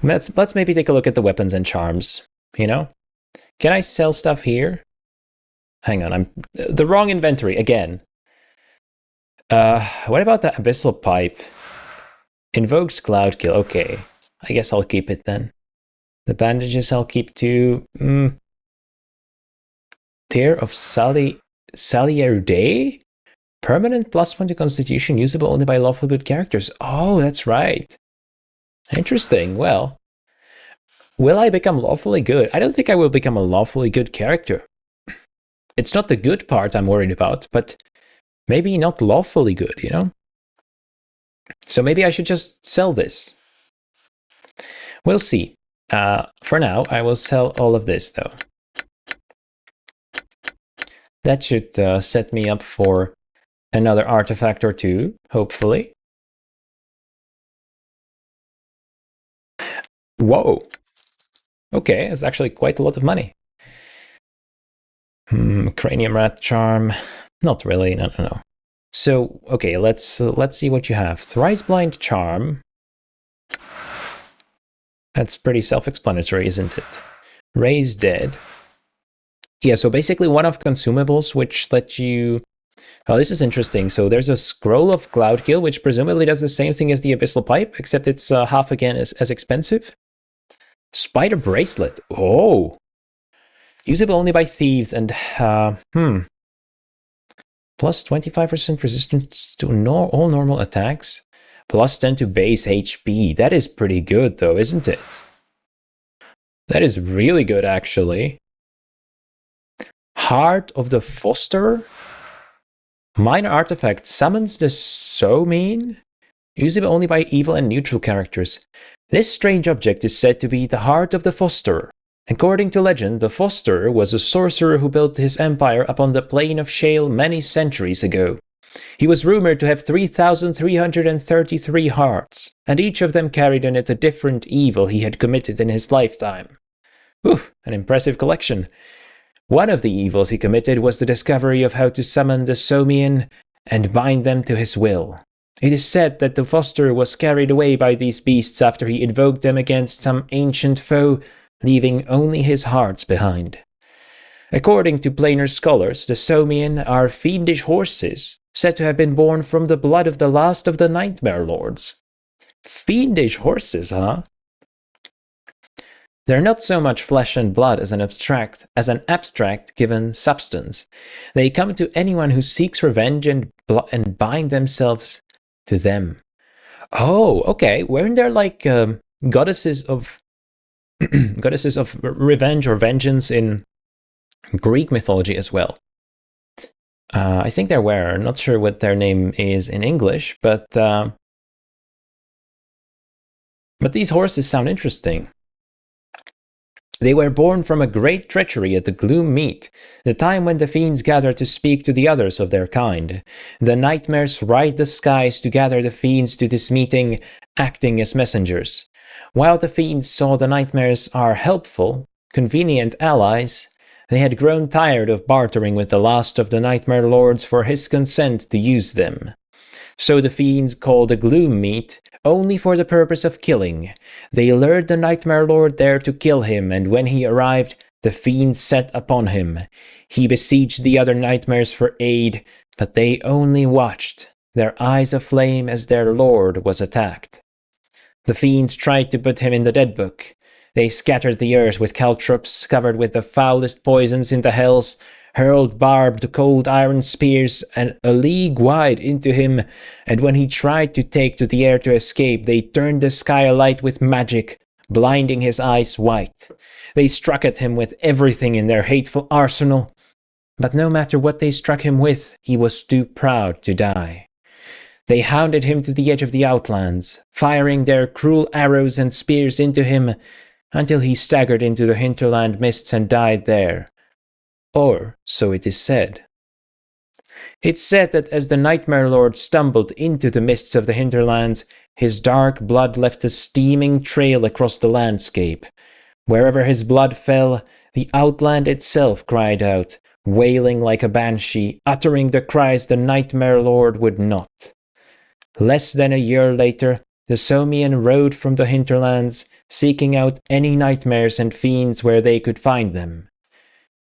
Let's maybe take a look at the weapons and charms, you know? Can I sell stuff here? Hang on, I'm the wrong inventory again. What about the abyssal pipe? Invokes cloud kill. Okay, I guess I'll keep it then. The bandages I'll keep too. Tear of Salierude? Permanent +1 to Constitution, usable only by lawful good characters. Oh, that's right. Interesting. Well, will I become lawfully good? I don't think I will become a lawfully good character. It's not the good part I'm worried about, but maybe not lawfully good, you know? So maybe I should just sell this. We'll see. For now, I will sell all of this, though. That should set me up for another artifact or two, hopefully. Whoa. Okay, that's actually quite a lot of money. Cranium rat charm. Not really, no. So, okay, let's see what you have. Thrice blind charm. That's pretty self-explanatory, isn't it? Raise dead. Yeah, so basically one of consumables which let you... Oh, this is interesting. So there's a scroll of cloud kill, which presumably does the same thing as the abyssal pipe, except it's half again as expensive. Spider bracelet. Oh! Usable only by thieves and... Plus 25% resistance to all normal attacks. Plus 10 to base HP. That is pretty good though, isn't it? That is really good, actually. Heart of the Foster. Minor artifact summons the So Mean. Usable only by evil and neutral characters. This strange object is said to be the Heart of the Foster. According to legend, the Foster was a sorcerer who built his empire upon the plain of Shale many centuries ago. He was rumored to have 3,333 hearts, and each of them carried in it a different evil he had committed in his lifetime. Oof, an impressive collection. One of the evils he committed was the discovery of how to summon the Somian and bind them to his will. It is said that the Foster was carried away by these beasts after he invoked them against some ancient foe, leaving only his hearts behind. According to planar scholars, the Somian are fiendish horses, said to have been born from the blood of the last of the Nightmare Lords. Fiendish horses, huh? They're not so much flesh and blood as an abstract given substance. They come to anyone who seeks revenge and bind themselves to them. Oh, okay. Weren't there like goddesses of goddesses of revenge or vengeance in Greek mythology as well? I think there were. I'm not sure what their name is in English, but these horses sound interesting. They were born from a great treachery at the Gloom Meet, the time when the fiends gather to speak to the others of their kind. The nightmares ride the skies to gather the fiends to this meeting, acting as messengers. While the fiends saw the nightmares are helpful, convenient allies, They had grown tired of bartering with the last of the Nightmare Lords for his consent to use them. So the fiends called a gloom meet, only for the purpose of killing. They lured the Nightmare Lord there to kill him, and when he arrived, the fiends set upon him. He besieged the other nightmares for aid, but they only watched, their eyes aflame as their lord was attacked. The fiends tried to put him in the dead book. They scattered the earth with caltrops covered with the foulest poisons in the hells, hurled barbed cold iron spears and a league wide into him, and when he tried to take to the air to escape, they turned the sky alight with magic, blinding his eyes white. They struck at him with everything in their hateful arsenal, but no matter what they struck him with, he was too proud to die. They hounded him to the edge of the Outlands, firing their cruel arrows and spears into him, until he staggered into the hinterland mists and died there. Or so it is said. It's said that as the Nightmare Lord stumbled into the mists of the hinterlands, his dark blood left a steaming trail across the landscape. Wherever his blood fell, the Outland itself cried out, wailing like a banshee, uttering the cries the Nightmare Lord would not. Less than a year later, the Somian rode from the hinterlands, seeking out any nightmares and fiends where they could find them.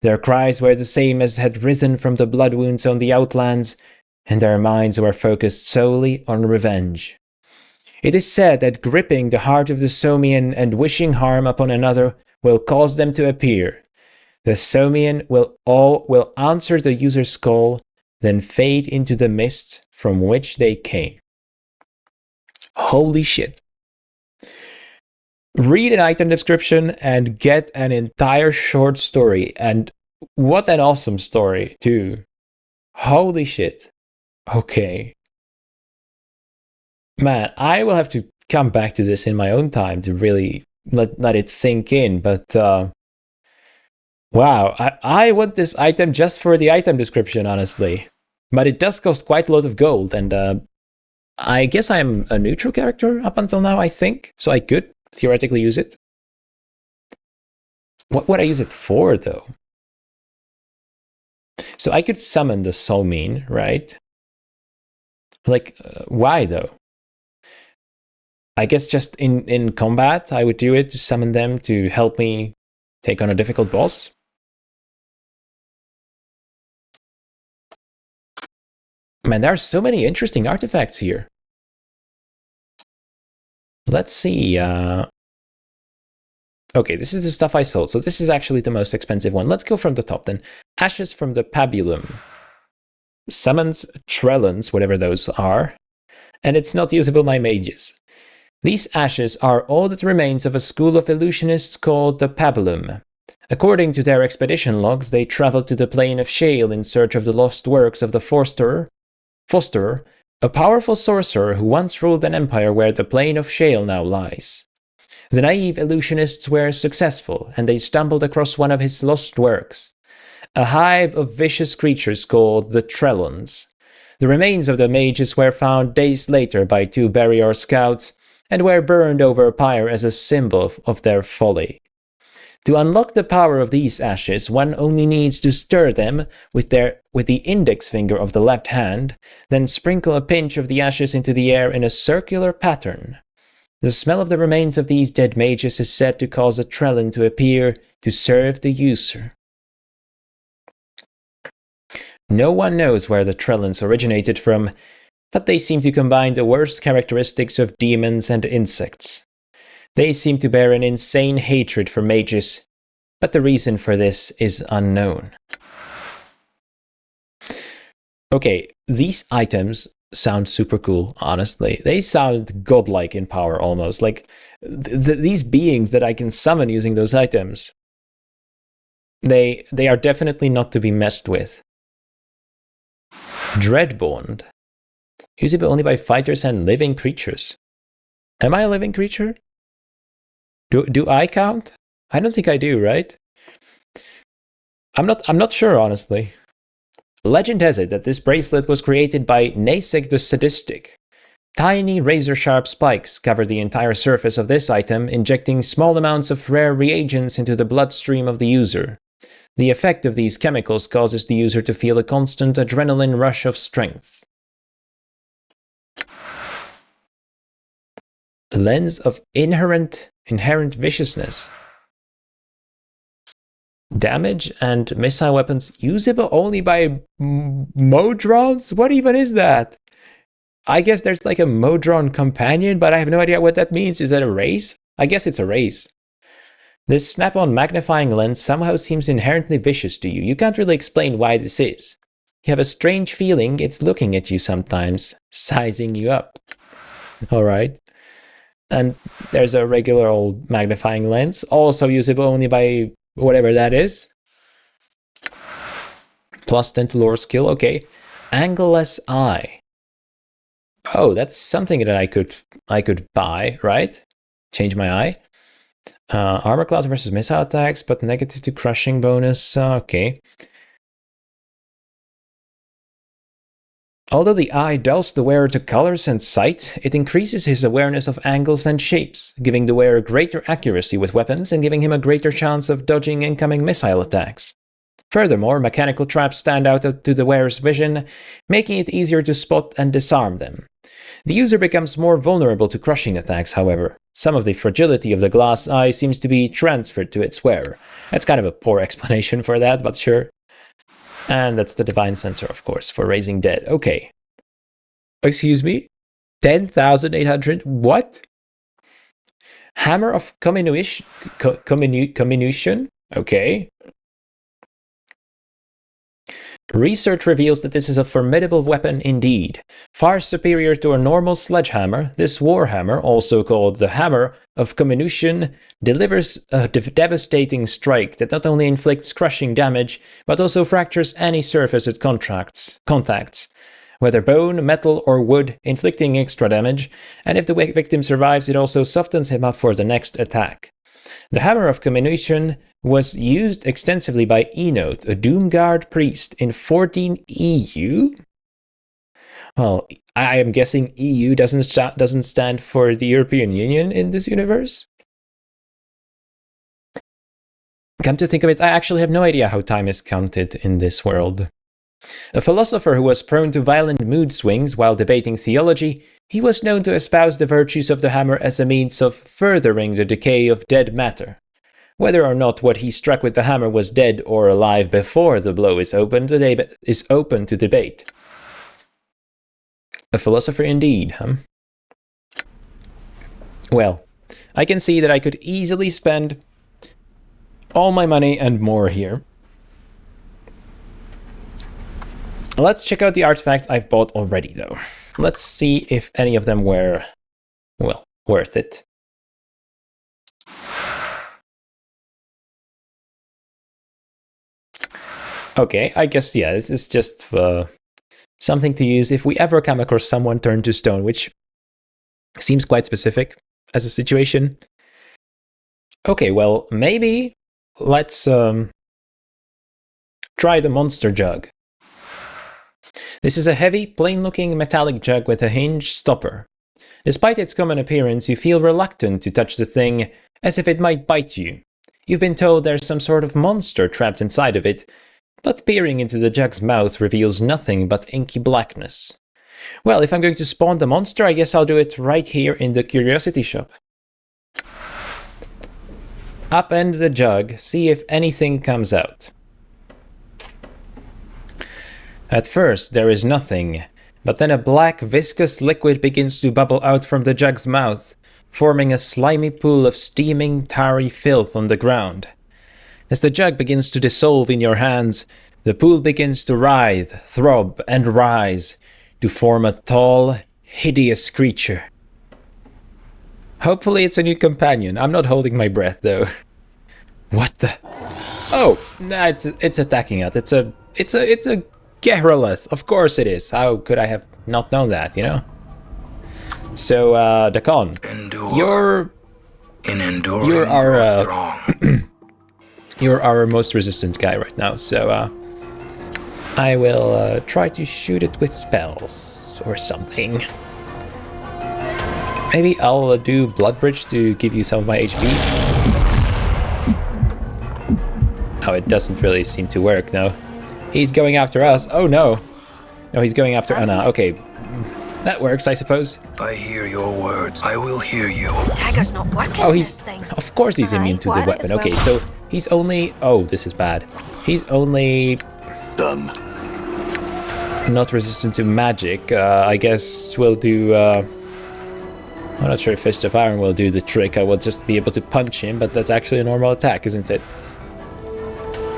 Their cries were the same as had risen from the blood wounds on the Outlands, and their minds were focused solely on revenge. It is said that gripping the heart of the Somian and wishing harm upon another will cause them to appear. The Somian will answer the user's call, then fade into the mists from which they came. Holy shit. Read an item description and get an entire short story, and what an awesome story, too. Holy shit. Okay. Man, I will have to come back to this in my own time to really let it sink in, but wow, I want this item just for the item description, honestly. But it does cost quite a lot of gold, and I guess I'm a neutral character up until now, I think, so I could theoretically use it. What would I use it for, though? So I could summon the Soulmean, right? Like, why, though? I guess just in combat, I would do it to summon them to help me take on a difficult boss. Man, there are so many interesting artifacts here. Let's see. Okay, this is the stuff I sold. So this is actually the most expensive one. Let's go from the top then. Ashes from the Pabulum. Summons Trellons, whatever those are. And it's not usable by mages. These ashes are all that remains of a school of illusionists called the Pabulum. According to their expedition logs, they traveled to the Plane of Shale in search of the lost works of the Fosterer, a powerful sorcerer who once ruled an empire where the Plane of Shale now lies. The naive illusionists were successful, and they stumbled across one of his lost works, a hive of vicious creatures called the Trellons. The remains of the mages were found days later by two barrier scouts, and were burned over a pyre as a symbol of their folly. To unlock the power of these ashes, one only needs to stir them with the index finger of the left hand, then sprinkle a pinch of the ashes into the air in a circular pattern. The smell of the remains of these dead mages is said to cause a Trellon to appear to serve the user. No one knows where the Trellons originated from, but they seem to combine the worst characteristics of demons and insects. They seem to bear an insane hatred for mages, but the reason for this is unknown. Okay, these items sound super cool, honestly. They sound godlike in power almost, like these beings that I can summon using those items. They are definitely not to be messed with. Dreadbond. Usable only by fighters and living creatures. Am I a living creature? Do I count? I don't think I do, right? I'm not sure, honestly. Legend has it that this bracelet was created by Nasek the Sadistic. Tiny razor-sharp spikes cover the entire surface of this item, injecting small amounts of rare reagents into the bloodstream of the user. The effect of these chemicals causes the user to feel a constant adrenaline rush of strength. The lens of inherent viciousness. Damage and missile weapons usable only by Modrons? What even is that? I guess there's like a Modron companion, but I have no idea what that means. Is that a race? I guess it's a race. This snap-on magnifying lens somehow seems inherently vicious to you. You can't really explain why this is. You have a strange feeling it's looking at you sometimes, sizing you up. Alright. And there's a regular old magnifying lens, also usable only by whatever that is. Plus 10 to lore skill, okay. Angleless eye. Oh, that's something that I could buy, right? Change my eye. Armor class versus missile attacks, but negative to crushing bonus. Okay. Although the eye dulls the wearer to colors and sight, it increases his awareness of angles and shapes, giving the wearer greater accuracy with weapons and giving him a greater chance of dodging incoming missile attacks. Furthermore, mechanical traps stand out to the wearer's vision, making it easier to spot and disarm them. The user becomes more vulnerable to crushing attacks, however. Some of the fragility of the glass eye seems to be transferred to its wearer. That's kind of a poor explanation for that, but sure. And that's the divine sensor, of course, for raising dead. Okay. Excuse me? 10,800? What? Hammer of comminution? Okay. Research reveals that this is a formidable weapon indeed. Far superior to a normal sledgehammer, this warhammer, also called the Hammer of Comminution, delivers a devastating strike that not only inflicts crushing damage, but also fractures any surface it contacts, whether bone, metal, or wood, inflicting extra damage, and if the victim survives, it also softens him up for the next attack. The Hammer of Comminution was used extensively by Enote, a Doomguard priest, in 14 EU? Well, I am guessing EU doesn't stand for the European Union in this universe? Come to think of it, I actually have no idea how time is counted in this world. A philosopher who was prone to violent mood swings while debating theology, he was known to espouse the virtues of the hammer as a means of furthering the decay of dead matter. Whether or not what he struck with the hammer was dead or alive before the blow is open to debate. A philosopher indeed, huh? Well, I can see that I could easily spend all my money and more here. Let's check out the artifacts I've bought already, though. Let's see if any of them were, well, worth it. Okay, I guess, yeah, this is just something to use if we ever come across someone turned to stone, which seems quite specific as a situation. Okay, well, maybe let's try the monster jug. This is a heavy, plain-looking metallic jug with a hinged stopper. Despite its common appearance, you feel reluctant to touch the thing, as if it might bite you. You've been told there's some sort of monster trapped inside of it, but peering into the jug's mouth reveals nothing but inky blackness. Well, if I'm going to spawn the monster, I guess I'll do it right here in the curiosity shop. Upend the jug, see if anything comes out. At first, there is nothing, but then a black, viscous liquid begins to bubble out from the jug's mouth, forming a slimy pool of steaming, tarry filth on the ground. As the jug begins to dissolve in your hands, the pool begins to writhe, throb, and rise, to form a tall, hideous creature. Hopefully it's a new companion. I'm not holding my breath, though. What the? Oh, nah, it's attacking us. It's a Geralith. Of course it is. How could I have not known that, you know? So, Dakon, you're our most resistant guy right now, so I will try to shoot it with spells or something. Maybe I'll do Blood Bridge to give you some of my HP. Oh, it doesn't really seem to work, no. He's going after us. Oh, no. No, he's going after Anna. Okay. That works, I suppose. I hear your words. I will hear you. Dagger's not working. Oh, he's... Of course he's immune to the Alright, weapon. well. Okay, so he's only... Oh, this is bad. He's only Done. not resistant to magic. I guess we'll do... I'm not sure if Fist of Iron will do the trick. I will just be able to punch him, but that's actually a normal attack, isn't it?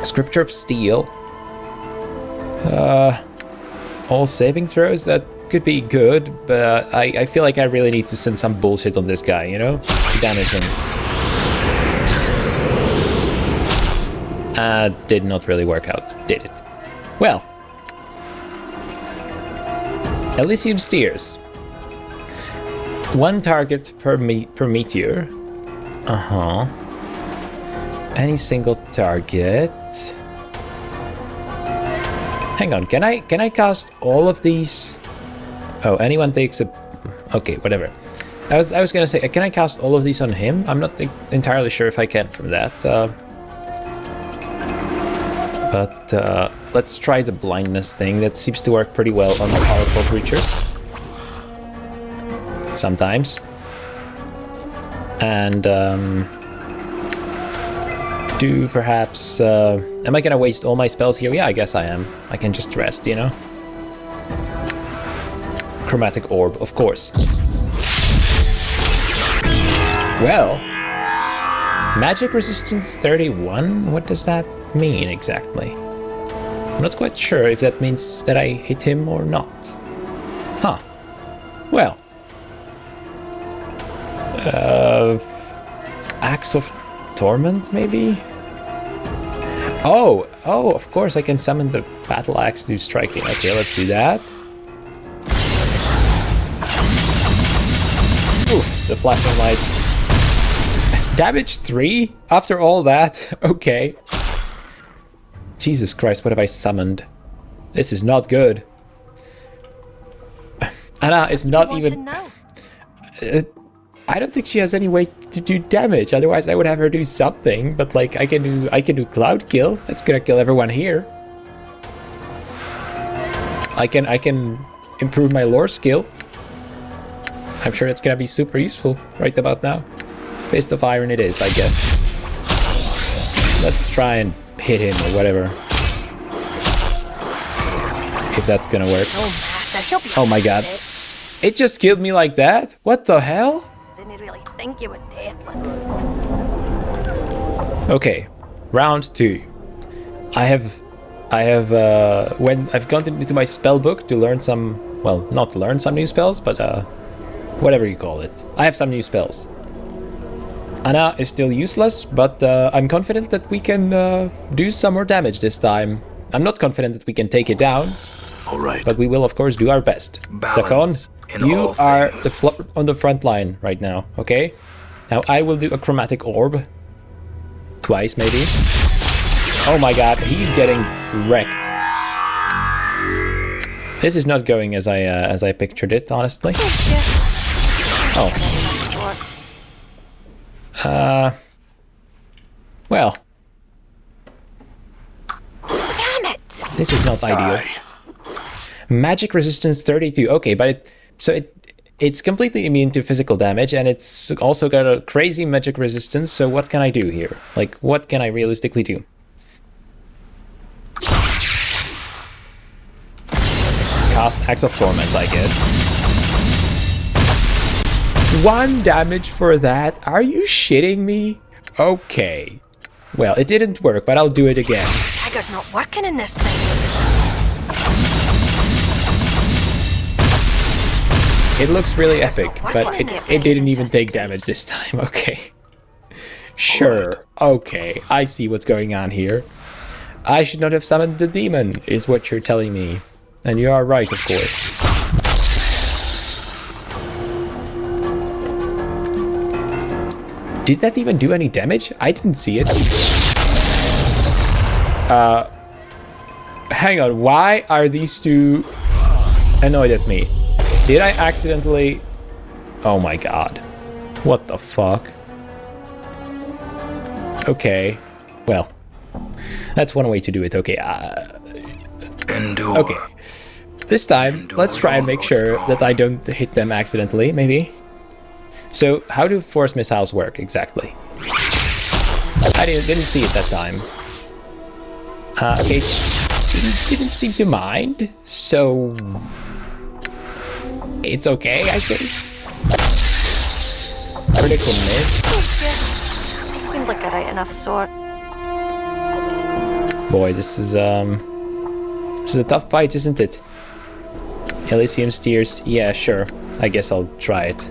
Scripture of Steel. All saving throws, that could be good, but I feel like I really need to send some bullshit on this guy, you know? To damage him. Did not really work out, did it? Well. Elysium Steers. 1 target per meteor. Uh-huh. Any single target. Hang on, can I cast all of these? Oh, anyone takes a... Okay, whatever. I was gonna say, can I cast all of these on him? I'm not entirely sure if I can from that. But let's try the blindness thing. That seems to work pretty well on powerful creatures. Sometimes. And do perhaps... am I gonna waste all my spells here? Yeah, I guess I am. I can just rest, you know? Chromatic Orb, of course. Well... Magic resistance 31? What does that mean exactly? I'm not quite sure if that means that I hit him or not. Huh. Well... Axe of Torment, maybe? Oh, of course I can summon the Battle Axe to do striking. Okay, let's do that. Oof, the flashing lights. Damage 3? After all that? Okay. Jesus Christ, what have I summoned? This is not good. Anna is not even... I don't think she has any way to do damage. Otherwise, I would have her do something. But like, I can do Cloud Kill. That's gonna kill everyone here. I can improve my lore skill. I'm sure it's gonna be super useful right about now. Fist of Iron it is, I guess. Let's try and hit him or whatever. If that's gonna work. Oh my god. It just killed me like that? What the hell? Didn't really think you would death. Okay, round 2. I have when I've gone into my spell book to learn some, well, not learn some new spells, but whatever you call it. I have some new spells. Anna is still useless, but I'm confident that we can do some more damage this time. I'm not confident that we can take it down. All right. But we will, of course, do our best. Dakon, you are on the front line right now, okay? Now I will do a Chromatic Orb. Twice, maybe. Oh my god, he's getting wrecked. This is not going as I pictured it, honestly. Oh. Well. Damn it! This is not ideal. Magic resistance 32. Okay, but it's completely immune to physical damage, and it's also got a crazy magic resistance. So what can I do here? Like, what can I realistically do? Cast Axe of Torment, I guess. 1 damage for that? Are you shitting me? Okay. Well, it didn't work, but I'll do it again. Dagger's not working in this thing. It looks really epic, but it didn't even take damage this time. Okay. Sure. Okay, I see what's going on here. I should not have summoned the demon, is what you're telling me. And you are right, of course. Did that even do any damage? I didn't see it. Hang on, why are these two annoyed at me? Did I accidentally... Oh my god. What the fuck? Okay. Well. That's one way to do it. Okay. Endure. Okay. This time, let's try and make sure that I don't hit them accidentally, maybe. So, how do force missiles work exactly? I didn't see it that time. Okay, didn't seem to mind, so it's okay, I think. Critical miss. Seemed like a right enough sort. Boy, this is a tough fight, isn't it? Elysium steers. Yeah, sure. I guess I'll try it.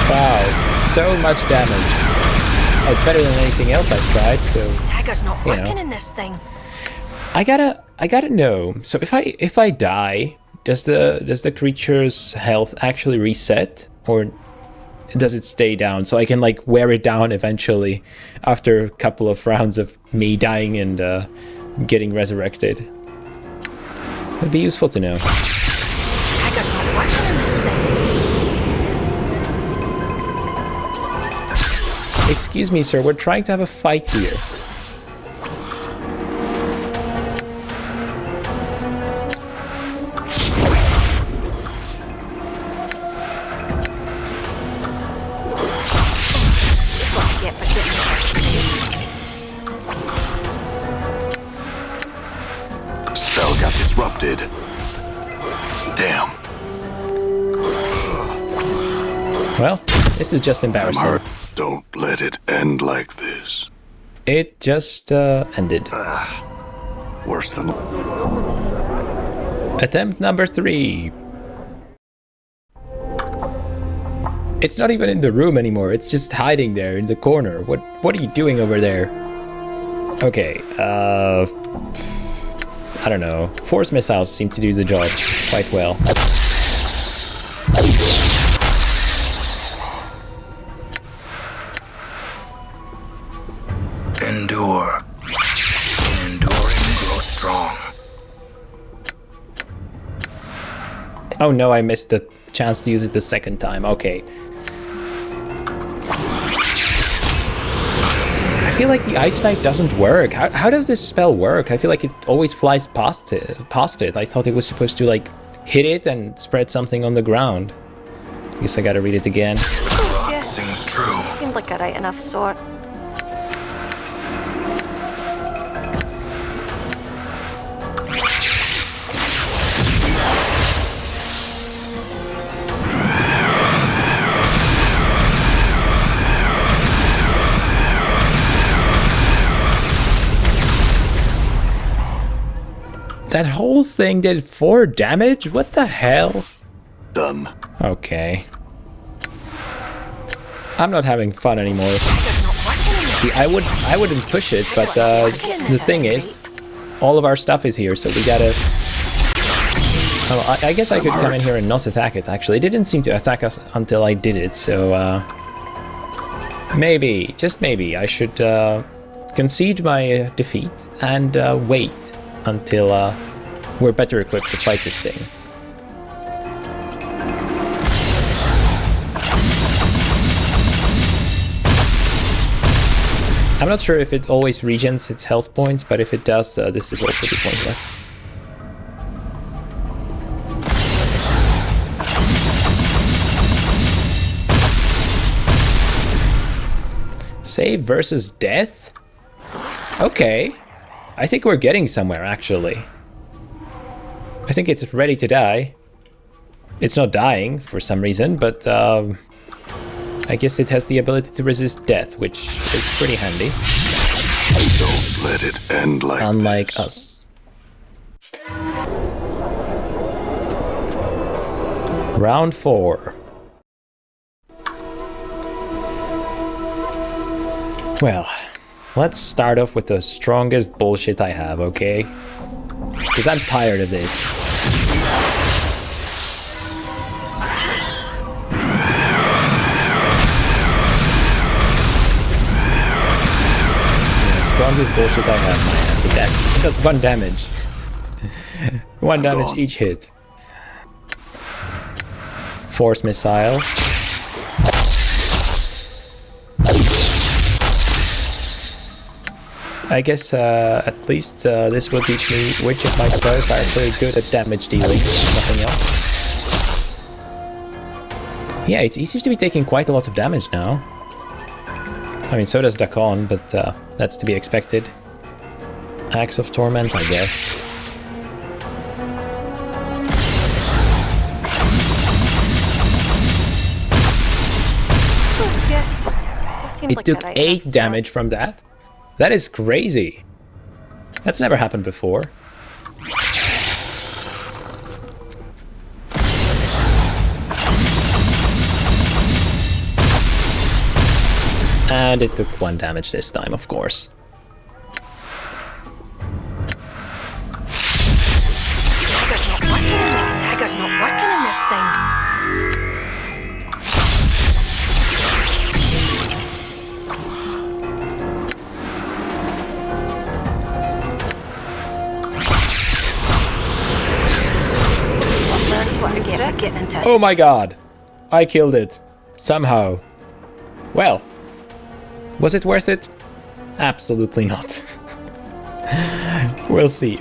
Wow, so much damage. It's better than anything else I've tried, so Dagger's not you know. working in this thing. I gotta know. So if I die, does the creature's health actually reset, or does it stay down? So I can like wear it down eventually after a couple of rounds of me dying and getting resurrected. It'd be useful to know. Dagger's not working in this thing. Excuse me, sir. We're trying to have a fight here. Spell got disrupted. Damn. Well, this is just embarrassing. Mark, don't let it end like this. It just ended. Worse than... Attempt number 3. It's not even in the room anymore. It's just hiding there in the corner. What are you doing over there? Okay, I don't know. Force missiles seem to do the job quite well. Endure. Enduring grow strong. Oh no, I missed the chance to use it the second time. Okay. I feel like the ice knife doesn't work. How does this spell work? I feel like it always flies past it. I thought it was supposed to like hit it and spread something on the ground. Guess I gotta read it again. Yeah, Seems true. seemed like a right enough sort. That whole thing did 4 damage? What the hell? Done. Okay. I'm not having fun anymore. Dagger's not working in this See, I wouldn't push it, but the thing is, all of our stuff is here, so we gotta... Oh, I guess I could come in here and not attack it, actually. It didn't seem to attack us until I did it, so... maybe, just maybe, I should concede my defeat and wait until we're better equipped to fight this thing. I'm not sure if it always regens its health points, but if it does, this is all pretty pointless. Save versus death? Okay. I think we're getting somewhere, actually. I think it's ready to die. It's not dying for some reason, but I guess it has the ability to resist death, which is pretty handy. Don't let it end like Unlike this. us. Round 4. Well, let's start off with the strongest bullshit I have, okay? Because I'm tired of this. Strongest bullshit I have, my ass. It does 1 damage. 1 damage each hit. Force missile. I guess at least this will teach me which of my spells are very good at damage dealing, if nothing else. Yeah, he seems to be taking quite a lot of damage now. I mean, so does Dakon, but that's to be expected. Axe of Torment, I guess. Oh, yes. That seems It like took that 8 enough damage from that? That is crazy. That's never happened before. And it took 1 damage this time, of course. Dagger's not working in this thing. That's what I get for getting into. Oh my god! I killed it. Somehow. Well, was it worth it? Absolutely not. We'll see.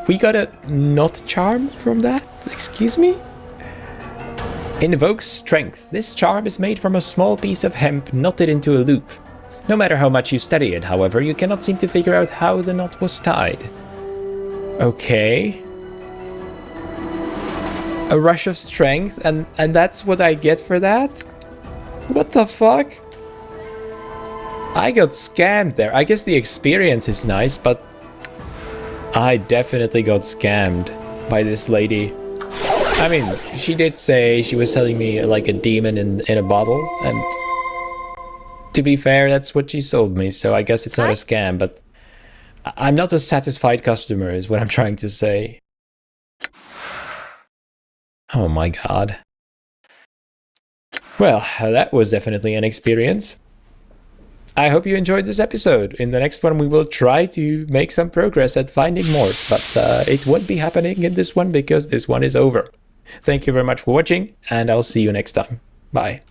We got a not charm from that? Excuse me? Invokes strength. This charm is made from a small piece of hemp knotted into a loop. No matter how much you study it, however, you cannot seem to figure out how the knot was tied. Okay. A rush of strength, and that's what I get for that? What the fuck? I got scammed there. I guess the experience is nice, but I definitely got scammed by this lady. I mean, she did say she was selling me like a demon in a bottle, and to be fair, that's what she sold me, so I guess it's not a scam, but I'm not a satisfied customer is what I'm trying to say. Oh my god. Well, that was definitely an experience. I hope you enjoyed this episode. In the next one, we will try to make some progress at finding more, but it won't be happening in this one because this one is over. Thank you very much for watching, and I'll see you next time. Bye.